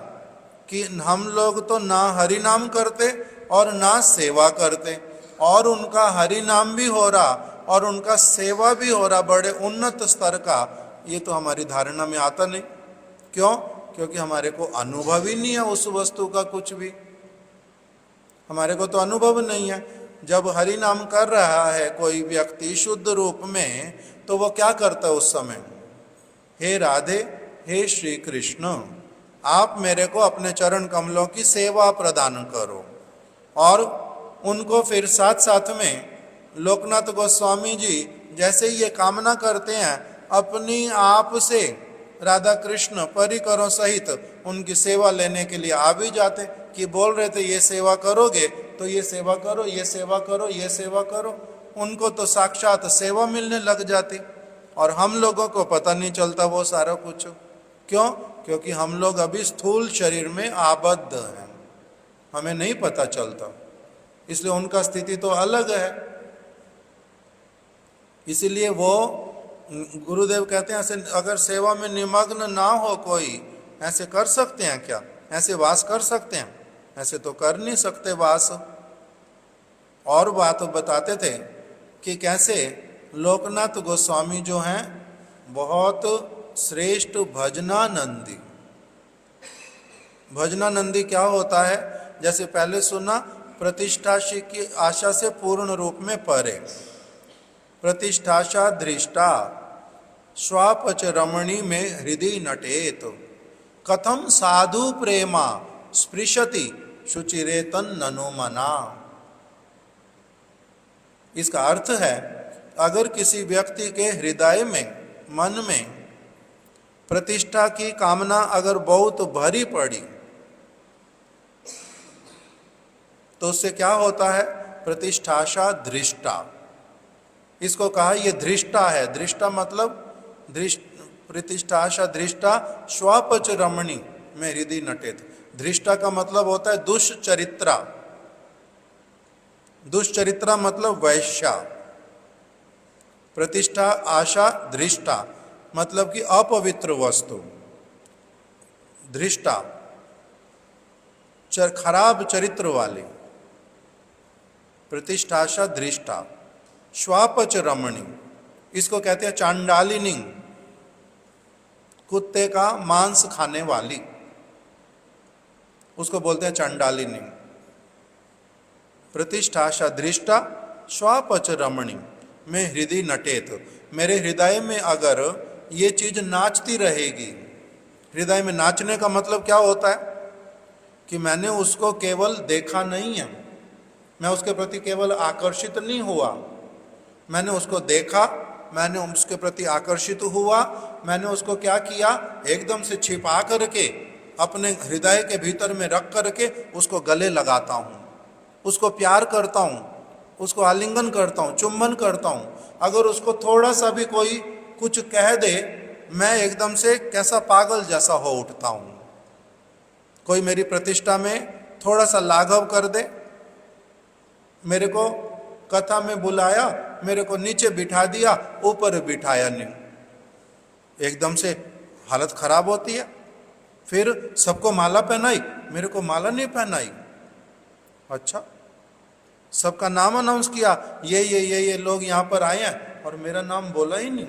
कि हम लोग तो ना हरि नाम करते और ना सेवा करते, और उनका हरि नाम भी हो रहा और उनका सेवा भी हो रहा बड़े उन्नत स्तर का। ये तो हमारी धारणा में आता नहीं। क्यों? क्योंकि हमारे को अनुभव ही नहीं है उस वस्तु का, कुछ भी हमारे को तो अनुभव नहीं है। जब हरि नाम कर रहा है कोई व्यक्ति शुद्ध रूप में, तो वो क्या करता है उस समय? हे राधे, हे श्री कृष्ण, आप मेरे को अपने चरण कमलों की सेवा प्रदान करो। और उनको फिर साथ साथ में लोकनाथ गोस्वामी जी जैसे ही ये कामना करते हैं, अपनी आप से राधा कृष्ण परिकरों सहित उनकी सेवा लेने के लिए आ भी जाते, कि बोल रहे थे ये सेवा करोगे तो ये सेवा करो, ये सेवा करो, ये सेवा करो। उनको तो साक्षात सेवा मिलने लग जाती, और हम लोगों को पता नहीं चलता वो सारा कुछ। क्यों? क्योंकि हम लोग अभी स्थूल शरीर में आबद्ध हैं, हमें नहीं पता चलता, इसलिए उनका स्थिति तो अलग है। इसीलिए वो गुरुदेव कहते हैं ऐसे अगर सेवा में निमग्न ना हो कोई, ऐसे कर सकते हैं क्या? ऐसे वास कर सकते हैं? ऐसे तो कर नहीं सकते वास। और बात बताते थे कि कैसे लोकनाथ गोस्वामी जो हैं बहुत श्रेष्ठ भजनानंदी। भजनानंदी क्या होता है? जैसे पहले सुना, प्रतिष्ठा की आशा से पूर्ण रूप में परे, प्रतिष्ठाशा दृष्टा स्वापच रमणी में हृदय नटेत, कथम साधु प्रेमा स्पृशति शुचिरेतन ननो मना। इसका अर्थ है, अगर किसी व्यक्ति के हृदय में, मन में प्रतिष्ठा की कामना अगर बहुत भरी पड़ी तो उससे क्या होता है? प्रतिष्ठाशा दृष्टा, इसको कहा ये धृष्टा है। धृष्टा मतलब प्रतिष्ठाशा दृष्टा स्वापच रमणी में हृदय नटेत। धृष्टा का मतलब होता है दुष्चरित्रा। दुष्चरित्रा मतलब वैश्या। प्रतिष्ठा आशा दृष्टा मतलब कि अपवित्र वस्तु। धृष्टा खराब चरित्र वाली, प्रतिष्ठाशा दृष्टा। स्वापच रमणी, इसको कहते हैं चांडालिनी, कुत्ते का मांस खाने वाली, उसको बोलते हैं चांडालिनी। प्रतिष्ठाशा दृष्टा स्वापच रमणी में हृदय नटेत, मेरे हृदय में अगर ये चीज नाचती रहेगी। हृदय में नाचने का मतलब क्या होता है? कि मैंने उसको केवल देखा नहीं है, मैं उसके प्रति केवल आकर्षित नहीं हुआ, मैंने उसको देखा, मैंने उसके प्रति आकर्षित हुआ, मैंने उसको क्या किया? एकदम से छिपा करके अपने हृदय के भीतर में रख करके उसको गले लगाता हूँ, उसको प्यार करता हूँ, उसको आलिंगन करता हूँ, चुम्बन करता हूँ। अगर उसको थोड़ा सा भी कोई कुछ कह दे, मैं एकदम से कैसा पागल जैसा हो उठता हूँ। कोई मेरी प्रतिष्ठा में थोड़ा सा लाघव कर दे, मेरे को कथा में बुलाया, मेरे को नीचे बिठा दिया, ऊपर बिठाया नहीं, एकदम से हालत खराब होती है। फिर सबको माला पहनाई, मेरे को माला नहीं पहनाई। अच्छा, सबका नाम अनाउंस किया, ये लोग यहाँ पर आए हैं, और मेरा नाम बोला ही नहीं।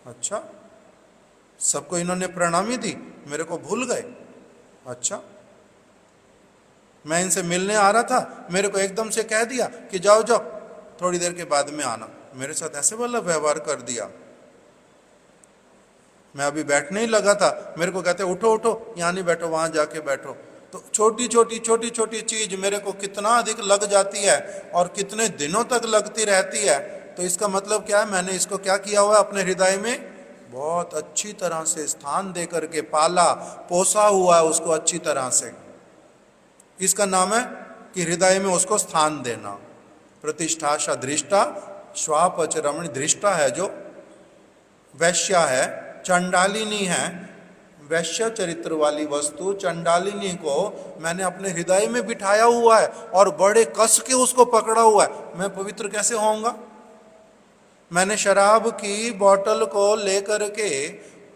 अच्छा, सबको इन्होंने प्रणामी दी, मेरे को भूल गए। अच्छा, मैं इनसे मिलने आ रहा था, मेरे को एकदम से कह दिया कि जाओ जाओ, थोड़ी देर के बाद में आना। मेरे साथ ऐसे वाला व्यवहार कर दिया। मैं अभी बैठने ही लगा था, मेरे को कहते उठो उठो, यहाँ नहीं बैठो, वहां जाके बैठो। तो छोटी छोटी चीज मेरे को कितना अधिक लग जाती है और कितने दिनों तक लगती रहती है। तो इसका मतलब क्या है? मैंने इसको क्या किया हुआ है? अपने हृदय में बहुत अच्छी तरह से स्थान दे करके पाला पोसा हुआ है उसको अच्छी तरह से। इसका नाम है कि हृदय में उसको स्थान देना। प्रतिष्ठाशा दृष्टा स्वापच रमणी, दृष्टा है जो वैश्या है, चंडालिनी है, वैश्य चरित्र वाली वस्तु चंडालिनी को मैंने अपने हृदय में बिठाया हुआ है और बड़े कस के उसको पकड़ा हुआ है। मैं पवित्र कैसे होऊंगा? मैंने शराब की बोतल को लेकर के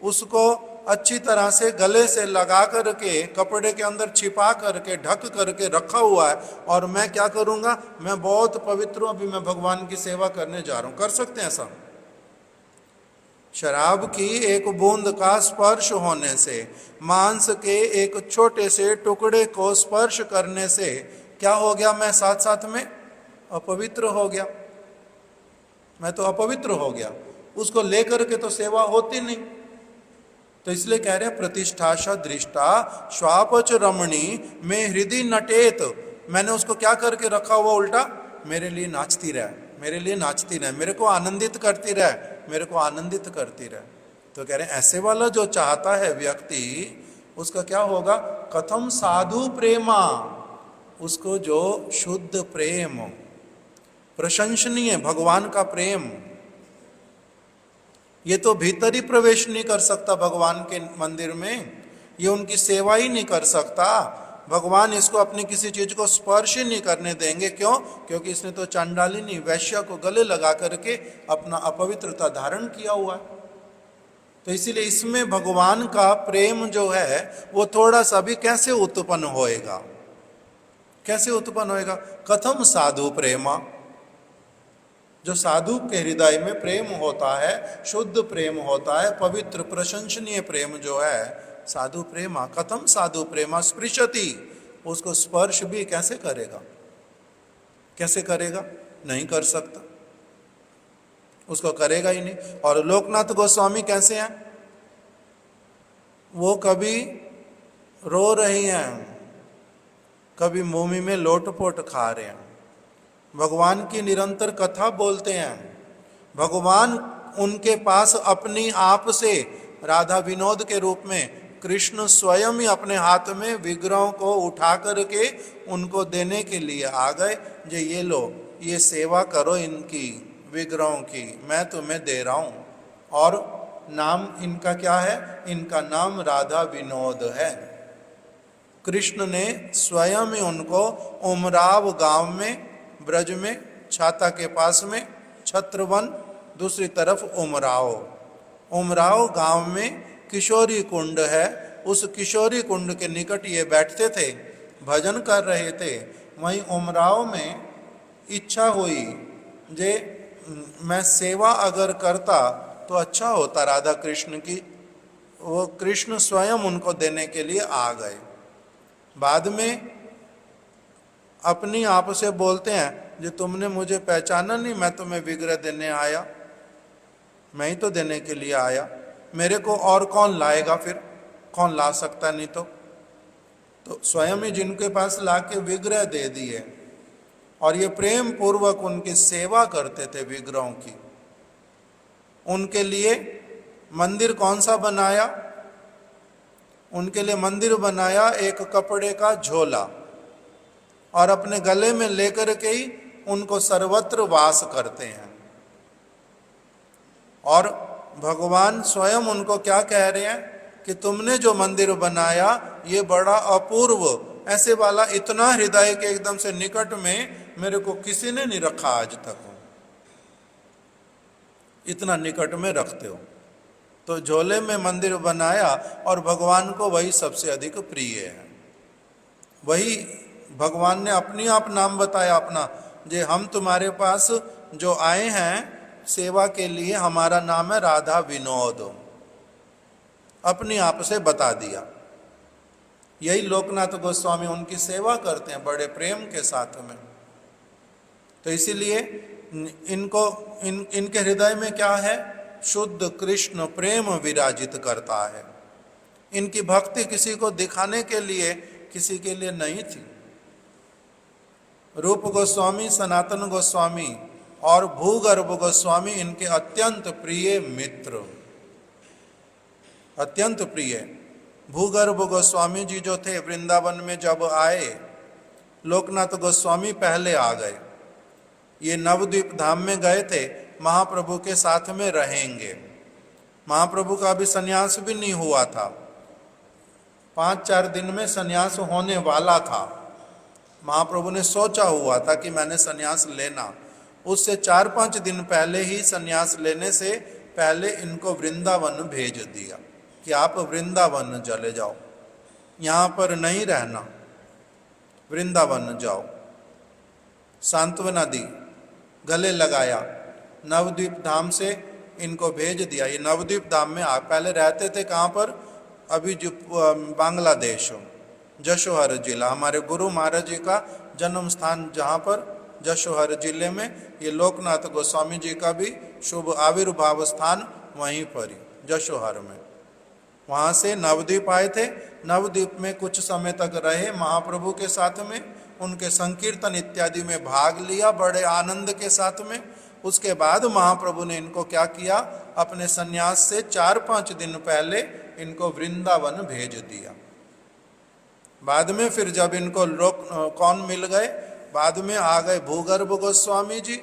उसको अच्छी तरह से गले से लगा करके कपड़े के अंदर छिपा करके ढक करके रखा हुआ है, और मैं क्या करूंगा? मैं बहुत पवित्र हूं, अभी मैं भगवान की सेवा करने जा रहा हूं। कर सकते हैं ऐसा? शराब की एक बूंद का स्पर्श होने से, मांस के एक छोटे से टुकड़े को स्पर्श करने से क्या हो गया? मैं साथ साथ में अपवित्र हो गया, मैं तो अपवित्र हो गया। उसको लेकर के तो सेवा होती नहीं। तो इसलिए कह रहे हैं प्रतिष्ठाशा दृष्टा स्वापच रमणी में हृदय नटेत, मैंने उसको क्या करके रखा हुआ? उल्टा मेरे लिए नाचती रहे, मेरे लिए नाचती रहे, मेरे को आनंदित करती रहे, मेरे को आनंदित करती रहे। तो कह रहे हैं ऐसे वाला जो चाहता है व्यक्ति, उसका क्या होगा? कथम साधु प्रेमा, उसको जो शुद्ध प्रेम, प्रशंसनीय भगवान का प्रेम, ये तो भीतर ही प्रवेश नहीं कर सकता भगवान के मंदिर में, ये उनकी सेवा ही नहीं कर सकता, भगवान इसको अपनी किसी चीज को स्पर्श ही नहीं करने देंगे। क्यों? क्योंकि इसने तो चांडालिनी वैश्या को गले लगा करके अपना अपवित्रता धारण किया हुआ है। तो इसीलिए इसमें भगवान का प्रेम जो है वो थोड़ा सा भी कैसे उत्पन्न होएगा? कैसे उत्पन्न होएगा? कथम साधु प्रेमा, जो साधु के हृदय में प्रेम होता है, शुद्ध प्रेम होता है, पवित्र प्रशंसनीय प्रेम जो है, साधु प्रेमा, कथम साधु प्रेमा स्पृशति, उसको स्पर्श भी कैसे करेगा? कैसे करेगा? नहीं कर सकता, उसको करेगा ही नहीं। और लोकनाथ गोस्वामी कैसे हैं? वो कभी रो रही हैं, कभी मुंह में लोटपोट खा रहे हैं, भगवान की निरंतर कथा बोलते हैं, भगवान उनके पास अपनी आप से राधा विनोद के रूप में कृष्ण स्वयं ही अपने हाथ में विग्रहों को उठा करके उनको देने के लिए आ गए, जो ये लो, ये सेवा करो इनकी विग्रहों की, मैं तुम्हें दे रहा हूँ। और नाम इनका क्या है? इनका नाम राधा विनोद है। कृष्ण ने स्वयं ही उनको उमराव गांव में, ब्रज में, छाता के पास में छत्रवन, दूसरी तरफ उमराव गांव में किशोरी कुंड है, उस किशोरी कुंड के निकट ये बैठते थे, भजन कर रहे थे। वहीं उमराव में इच्छा हुई जे मैं सेवा अगर करता तो अच्छा होता राधा कृष्ण की, वो कृष्ण स्वयं उनको देने के लिए आ गए। बाद में अपनी आप से बोलते हैं, जो तुमने मुझे पहचाना नहीं, मैं तुम्हें विग्रह देने आया, मैं ही तो देने के लिए आया, मेरे को और कौन लाएगा? फिर कौन ला सकता? नहीं तो स्वयं ही जिनके पास लाके विग्रह दे दिए, और ये प्रेम पूर्वक उनकी सेवा करते थे विग्रहों की। उनके लिए मंदिर कौन सा बनाया? उनके लिए मंदिर बनाया एक कपड़े का झोला, और अपने गले में लेकर के ही उनको सर्वत्र वास करते हैं। और भगवान स्वयं उनको क्या कह रहे हैं कि तुमने जो मंदिर बनाया ये बड़ा अपूर्व, ऐसे वाला इतना हृदय के एकदम से निकट में मेरे को किसी ने नहीं रखा आज तक, इतना निकट में रखते हो। तो झोले में मंदिर बनाया, और भगवान को वही सबसे अधिक प्रिय है। वही भगवान ने अपनी आप नाम बताया अपना, जे हम तुम्हारे पास जो आए हैं सेवा के लिए, हमारा नाम है राधा विनोद, अपनी आप से बता दिया। यही लोकनाथ गोस्वामी उनकी सेवा करते हैं बड़े प्रेम के साथ में। तो इसीलिए इनके हृदय में क्या है? शुद्ध कृष्ण प्रेम विराजित करता है। इनकी भक्ति किसी को दिखाने के लिए, किसी के लिए नहीं थी। रूप गोस्वामी, सनातन गोस्वामी और भूगर्भ गोस्वामी इनके अत्यंत प्रिय मित्र, अत्यंत प्रिय। भूगर्भ गोस्वामी जी जो थे वृंदावन में जब आए, लोकनाथ गोस्वामी पहले आ गए। ये नवद्वीप धाम में गए थे, महाप्रभु के साथ में रहेंगे। महाप्रभु का अभी संन्यास भी नहीं हुआ था, 5-4 दिन में संन्यास होने वाला था। महाप्रभु ने सोचा हुआ था कि मैंने संन्यास लेना, उससे 4-5 दिन पहले ही संन्यास लेने से पहले इनको वृंदावन भेज दिया कि आप वृंदावन चले जाओ, यहाँ पर नहीं रहना, वृंदावन जाओ। सांत्वना दी, गले लगाया, नवद्वीप धाम से इनको भेज दिया। ये नवद्वीप धाम में आप पहले रहते थे कहाँ पर? अभी जो बांग्लादेश, जशोहर जिला, हमारे गुरु महाराज जी का जन्म स्थान जहाँ पर जशोहर जिले में, ये लोकनाथ गोस्वामी जी का भी शुभ आविर्भाव स्थान वहीं पर ही जशोहर में। वहाँ से नवद्वीप आए थे, नवद्वीप में कुछ समय तक रहे महाप्रभु के साथ में, उनके संकीर्तन इत्यादि में भाग लिया बड़े आनंद के साथ में। उसके बाद महाप्रभु ने इनको क्या किया, अपने सन्यास से 4-5 दिन पहले इनको वृंदावन भेज दिया। बाद में फिर जब इनको लोग कौन मिल गए, बाद में आ गए भूगर्भ गोस्वामी जी,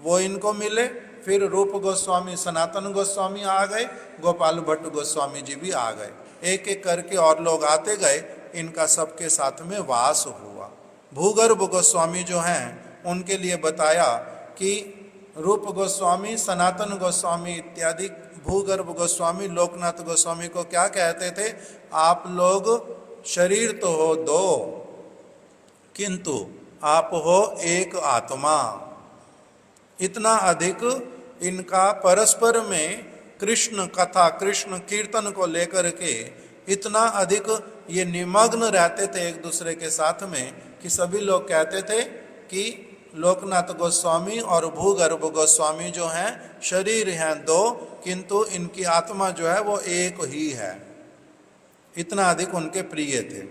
वो इनको मिले। फिर रूप गोस्वामी, सनातन गोस्वामी आ गए, गोपाल भट्ट गोस्वामी जी भी आ गए। एक एक करके और लोग आते गए, इनका सबके साथ में वास हुआ। भूगर्भ गोस्वामी जो हैं उनके लिए बताया कि रूप गोस्वामी, सनातन गोस्वामी इत्यादि भूगर्भ गोस्वामी लोकनाथ गोस्वामी को क्या कहते थे, आप लोग शरीर तो हो दो, किंतु आप हो एक आत्मा। इतना अधिक इनका परस्पर में कृष्ण कथा, कृष्ण कीर्तन को लेकर के इतना अधिक ये निमग्न रहते थे एक दूसरे के साथ में, कि सभी लोग कहते थे कि लोकनाथ गोस्वामी और भूगर्भ गोस्वामी जो हैं शरीर हैं दो, किंतु इनकी आत्मा जो है वो एक ही है। इतना अधिक उनके प्रिय थे।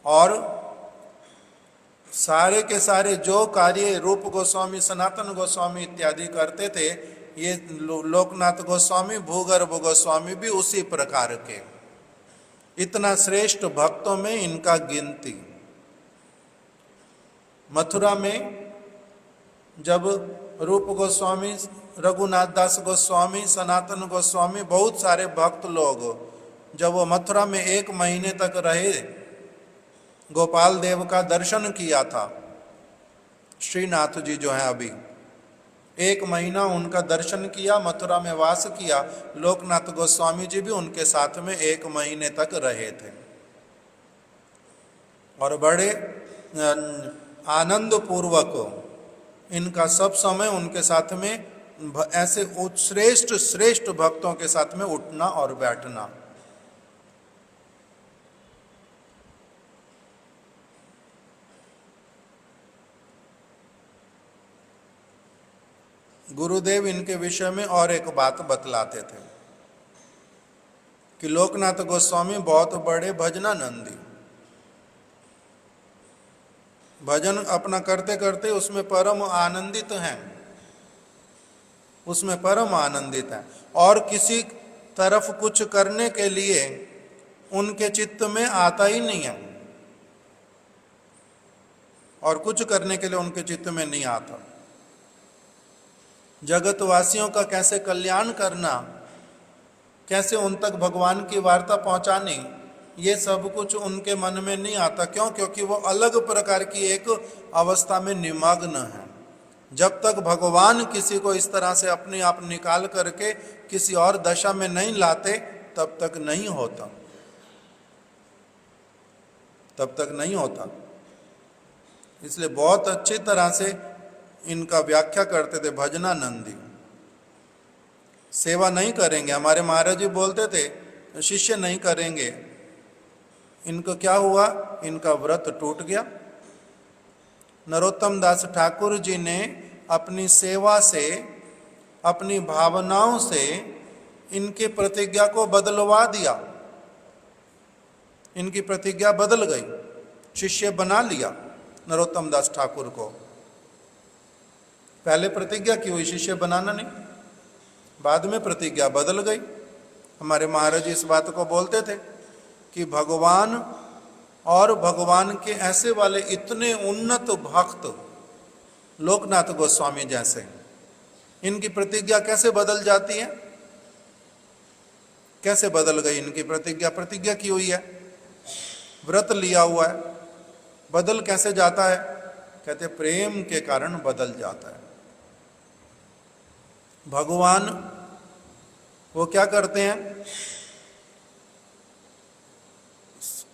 और सारे के सारे जो कार्य रूप गोस्वामी, सनातन गोस्वामी इत्यादि करते थे, ये लोकनाथ गोस्वामी, भूगर्भ गोस्वामी भी उसी प्रकार के। इतना श्रेष्ठ भक्तों में इनका गिनती। मथुरा में जब रूप गोस्वामी, रघुनाथ दास गोस्वामी, सनातन गोस्वामी, बहुत सारे भक्त लोग जब वो मथुरा में 1 महीने तक रहे, गोपाल देव का दर्शन किया था। श्रीनाथ जी जो है अभी 1 महीना उनका दर्शन किया, मथुरा में वास किया। लोकनाथ गोस्वामी जी भी उनके साथ में 1 महीने तक रहे थे और बड़े आनंद पूर्वक इनका सब समय उनके साथ में ऐसे श्रेष्ठ श्रेष्ठ भक्तों के साथ में उठना और बैठना। गुरुदेव इनके विषय में और एक बात बतलाते थे कि लोकनाथ गोस्वामी बहुत बड़े भजनानंदी, भजन अपना करते करते उसमें परम आनंदित हैं, उसमें परम आनंदित हैं, और किसी तरफ कुछ करने के लिए उनके चित्त में आता ही नहीं है, और कुछ करने के लिए उनके चित्त में नहीं आता। जगतवासियों का कैसे कल्याण करना, कैसे उन तक भगवान की वार्ता पहुंचानी, ये सब कुछ उनके मन में नहीं आता। क्यों? क्योंकि वो अलग प्रकार की एक अवस्था में निमग्न है। जब तक भगवान किसी को इस तरह से अपने आप निकाल करके किसी और दशा में नहीं लाते, तब तक नहीं होता, तब तक नहीं होता। इसलिए बहुत अच्छी तरह से इनका व्याख्या करते थे भजनानंदी। सेवा नहीं करेंगे, हमारे महाराज जी बोलते थे शिष्य नहीं करेंगे। इनको क्या हुआ? इनका व्रत टूट गया। नरोत्तम दास ठाकुर जी ने अपनी सेवा से, अपनी भावनाओं से इनकी प्रतिज्ञा को बदलवा दिया। इनकी प्रतिज्ञा बदल गई, शिष्य बना लिया नरोत्तम दास ठाकुर को। पहले प्रतिज्ञा की हुई, शिष्य बनाना नहीं, बाद में प्रतिज्ञा बदल गई। हमारे महाराज इस बात को बोलते थे कि भगवान और भगवान के ऐसे वाले इतने उन्नत भक्त लोकनाथ गोस्वामी जैसे, इनकी प्रतिज्ञा कैसे बदल जाती है? कैसे बदल गई इनकी प्रतिज्ञा? प्रतिज्ञा की हुई है, व्रत लिया हुआ है, बदल कैसे जाता है? कहते प्रेम के कारण बदल जाता है। भगवान वो क्या करते हैं?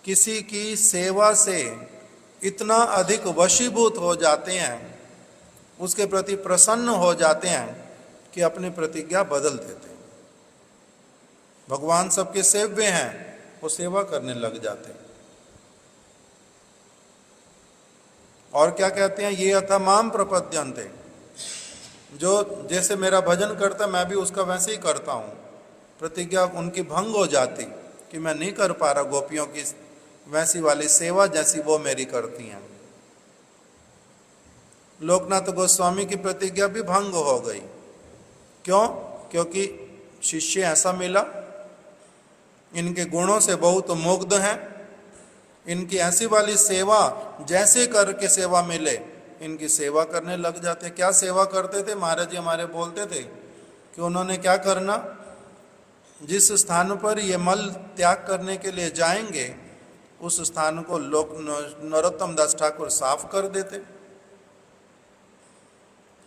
किसी की सेवा से इतना अधिक वशीभूत हो जाते हैं, उसके प्रति प्रसन्न हो जाते हैं कि अपनी प्रतिज्ञा बदल देते हैं। भगवान सबके सेव्य हैं, वो सेवा करने लग जाते हैं। और क्या कहते हैं? ये अथा माम प्रपद्यन्ते, जो जैसे मेरा भजन करता मैं भी उसका वैसे ही करता हूँ। प्रतिज्ञा उनकी भंग हो जाती कि मैं नहीं कर पा रहा गोपियों की वैसी वाली सेवा जैसी वो मेरी करती हैं। लोकनाथ गोस्वामी की प्रतिज्ञा भी भंग हो गई। क्यों? क्योंकि शिष्य ऐसा मिला, इनके गुणों से बहुत मुग्ध हैं, इनकी ऐसी वाली सेवा, जैसे करके सेवा मिले इनकी सेवा करने लग जाते। क्या सेवा करते थे? महाराज जी हमारे बोलते थे कि उन्होंने क्या करना, जिस स्थान पर ये मल त्याग करने के लिए जाएंगे उस स्थान को लोक नरोत्तम दास ठाकुर साफ कर देते।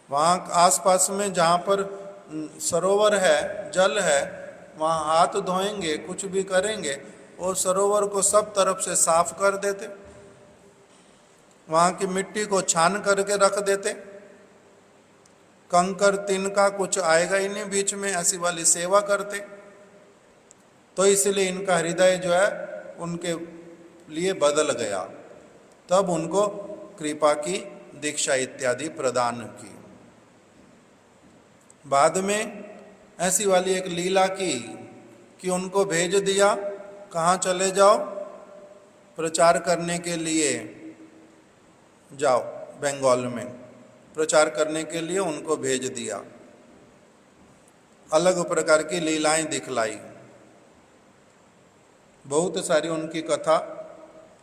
वहाँ आसपास में जहाँ पर सरोवर है, जल है, वहाँ हाथ धोएंगे, कुछ भी करेंगे, वो सरोवर को सब तरफ से साफ कर देते। वहाँ की मिट्टी को छान करके रख देते, कंकर तिनका कुछ आएगा ही नहीं बीच में, ऐसी वाली सेवा करते। तो इसलिए इनका हृदय जो है उनके लिए बदल गया। तब उनको कृपा की दीक्षा इत्यादि प्रदान की। बाद में ऐसी वाली एक लीला की कि उनको भेज दिया, कहाँ चले जाओ, प्रचार करने के लिए जाओ, बंगाल में प्रचार करने के लिए उनको भेज दिया। अलग प्रकार की लीलाएं दिखलाई, बहुत सारी उनकी कथा।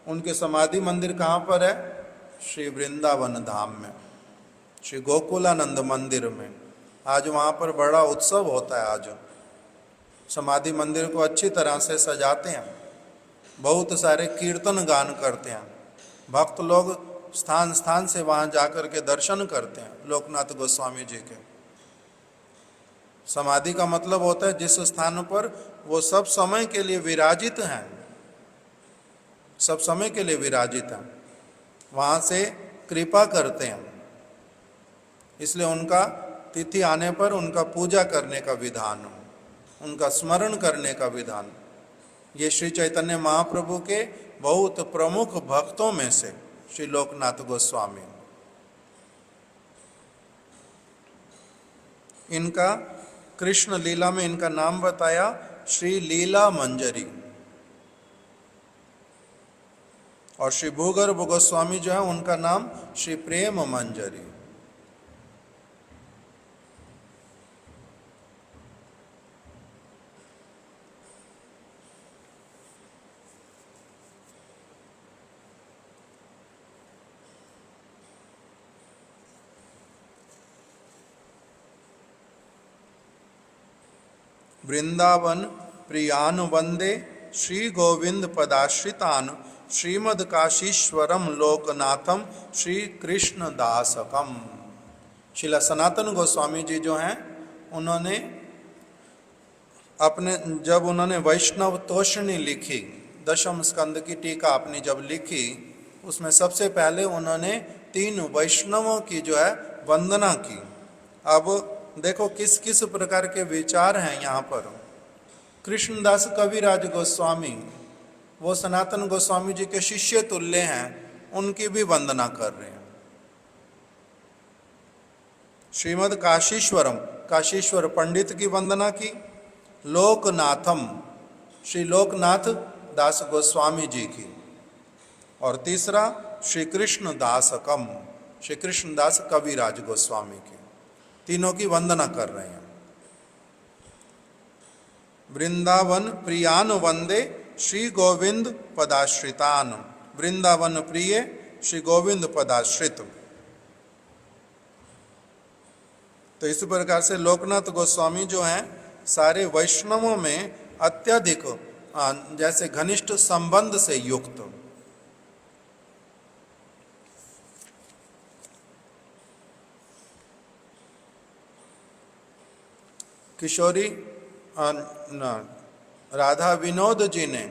उनके समाधि मंदिर कहाँ पर है? श्री वृंदावन धाम में, श्री गोकुलानंद मंदिर में। आज वहाँ पर बड़ा उत्सव होता है। आज समाधि मंदिर को अच्छी तरह से सजाते हैं, बहुत सारे कीर्तन गान करते हैं, भक्त लोग स्थान स्थान से वहाँ जाकर के दर्शन करते हैं लोकनाथ गोस्वामी जी के। समाधि का मतलब होता है जिस स्थान पर वो सब समय के लिए विराजित हैं, सब समय के लिए विराजित हैं, वहाँ से कृपा करते हैं। इसलिए उनका तिथि आने पर उनका पूजा करने का विधान, उनका स्मरण करने का विधान, ये श्री चैतन्य महाप्रभु के बहुत प्रमुख भक्तों में से श्री लोकनाथ गोस्वामी। इनका कृष्ण लीला में इनका नाम बताया श्री लीला मंजरी। और श्री भूगर्भ गोस्वामी जो है उनका नाम श्री प्रेम मंजरी। वृंदावन प्रियान वंदे श्री गोविंद पदाश्रितान श्रीमद काशीश्वरम लोकनाथम श्री कृष्ण दासकम। श्रीला सनातन गोस्वामी जी जो हैं उन्होंने अपने, जब उन्होंने वैष्णव तोषणी लिखी, दशम स्कंद की टीका अपनी जब लिखी, उसमें सबसे पहले उन्होंने 3 वैष्णवों की जो है वंदना की। अब देखो किस किस प्रकार के विचार हैं यहाँ पर। कृष्णदास कविराज गोस्वामी, वो सनातन गोस्वामी जी के शिष्य तुल्य हैं, उनकी भी वंदना कर रहे हैं। श्रीमद काशीश्वरम, काशीश्वर पंडित की वंदना की। लोकनाथम, श्री लोकनाथ दास गोस्वामी जी की। और तीसरा श्री कृष्ण दासकम, श्री कृष्णदास कविराज गोस्वामी की। तीनों की वंदना कर रहे हैं। वृंदावन प्रियान वंदे श्री गोविंद पदाश्रितान, वृंदावन प्रिय श्री गोविंद पदाश्रित। तो इस प्रकार से लोकनाथ गोस्वामी जो हैं सारे वैष्णवों में अत्यधिक जैसे घनिष्ठ संबंध से युक्त। किशोरी राधा विनोद जी ने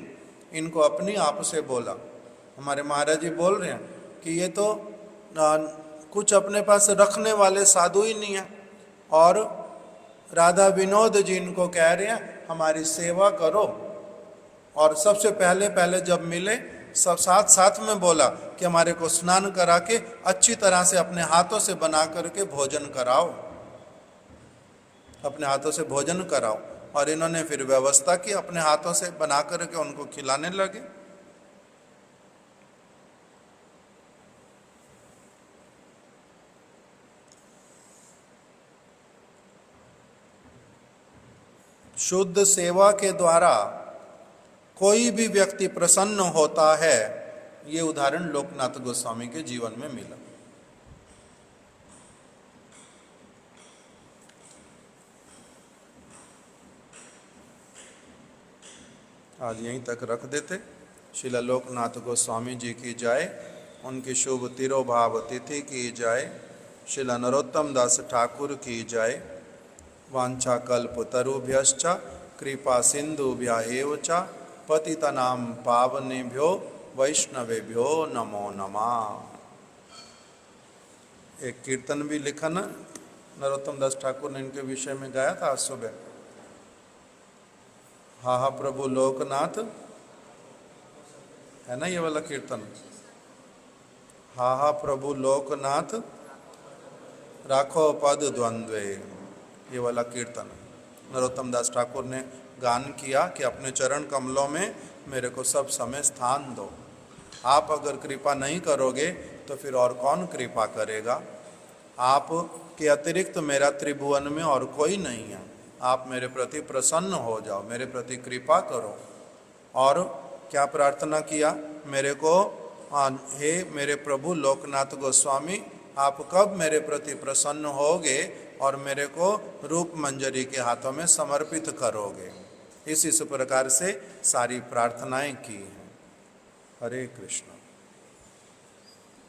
इनको अपनी आप से बोला, हमारे महाराज जी बोल रहे हैं कि ये तो कुछ अपने पास रखने वाले साधु ही नहीं है। और राधा विनोद जी इनको कह रहे हैं हमारी सेवा करो। और सबसे पहले जब मिले सब साथ साथ में बोला कि हमारे को स्नान करा के अच्छी तरह से अपने हाथों से बना करके भोजन कराओ, अपने हाथों से भोजन कराओ। और इन्होंने फिर व्यवस्था की, अपने हाथों से बना करके उनको खिलाने लगे। शुद्ध सेवा के द्वारा कोई भी व्यक्ति प्रसन्न होता है, ये उदाहरण लोकनाथ गोस्वामी के जीवन में मिला। आज यहीं तक रख देते। श्रील लोकनाथ गोस्वामी जी की जय, उनकी शुभ तिरोभाव तिथि की जय। श्रील नरोत्तम दास ठाकुर की जय। वांछा कल्प तरुभ्यश्च कृपा सिंधुभ्यैव च पतितनां पावनेभ्यो वैष्णवेभ्यो नमो नमः। एक कीर्तन भी लिखा ना नरोत्तम दास ठाकुर ने इनके विषय में गाया था आज सुबह। हा हा प्रभु लोकनाथ, है ना ये वाला कीर्तन। हा हा प्रभु लोकनाथ राखो पद द्वंद्वे, ये वाला कीर्तन नरोत्तम दास ठाकुर ने गान किया कि अपने चरण कमलों में मेरे को सब समय स्थान दो। आप अगर कृपा नहीं करोगे तो फिर और कौन कृपा करेगा। आप के अतिरिक्त मेरा त्रिभुवन में और कोई नहीं है। आप मेरे प्रति प्रसन्न हो जाओ, मेरे प्रति कृपा करो। और क्या प्रार्थना किया मेरे को, हे मेरे प्रभु लोकनाथ गोस्वामी, आप कब मेरे प्रति प्रसन्न होगे और मेरे को रूप मंजरी के हाथों में समर्पित करोगे। इस प्रकार से सारी प्रार्थनाएं की हैं। हरे कृष्ण।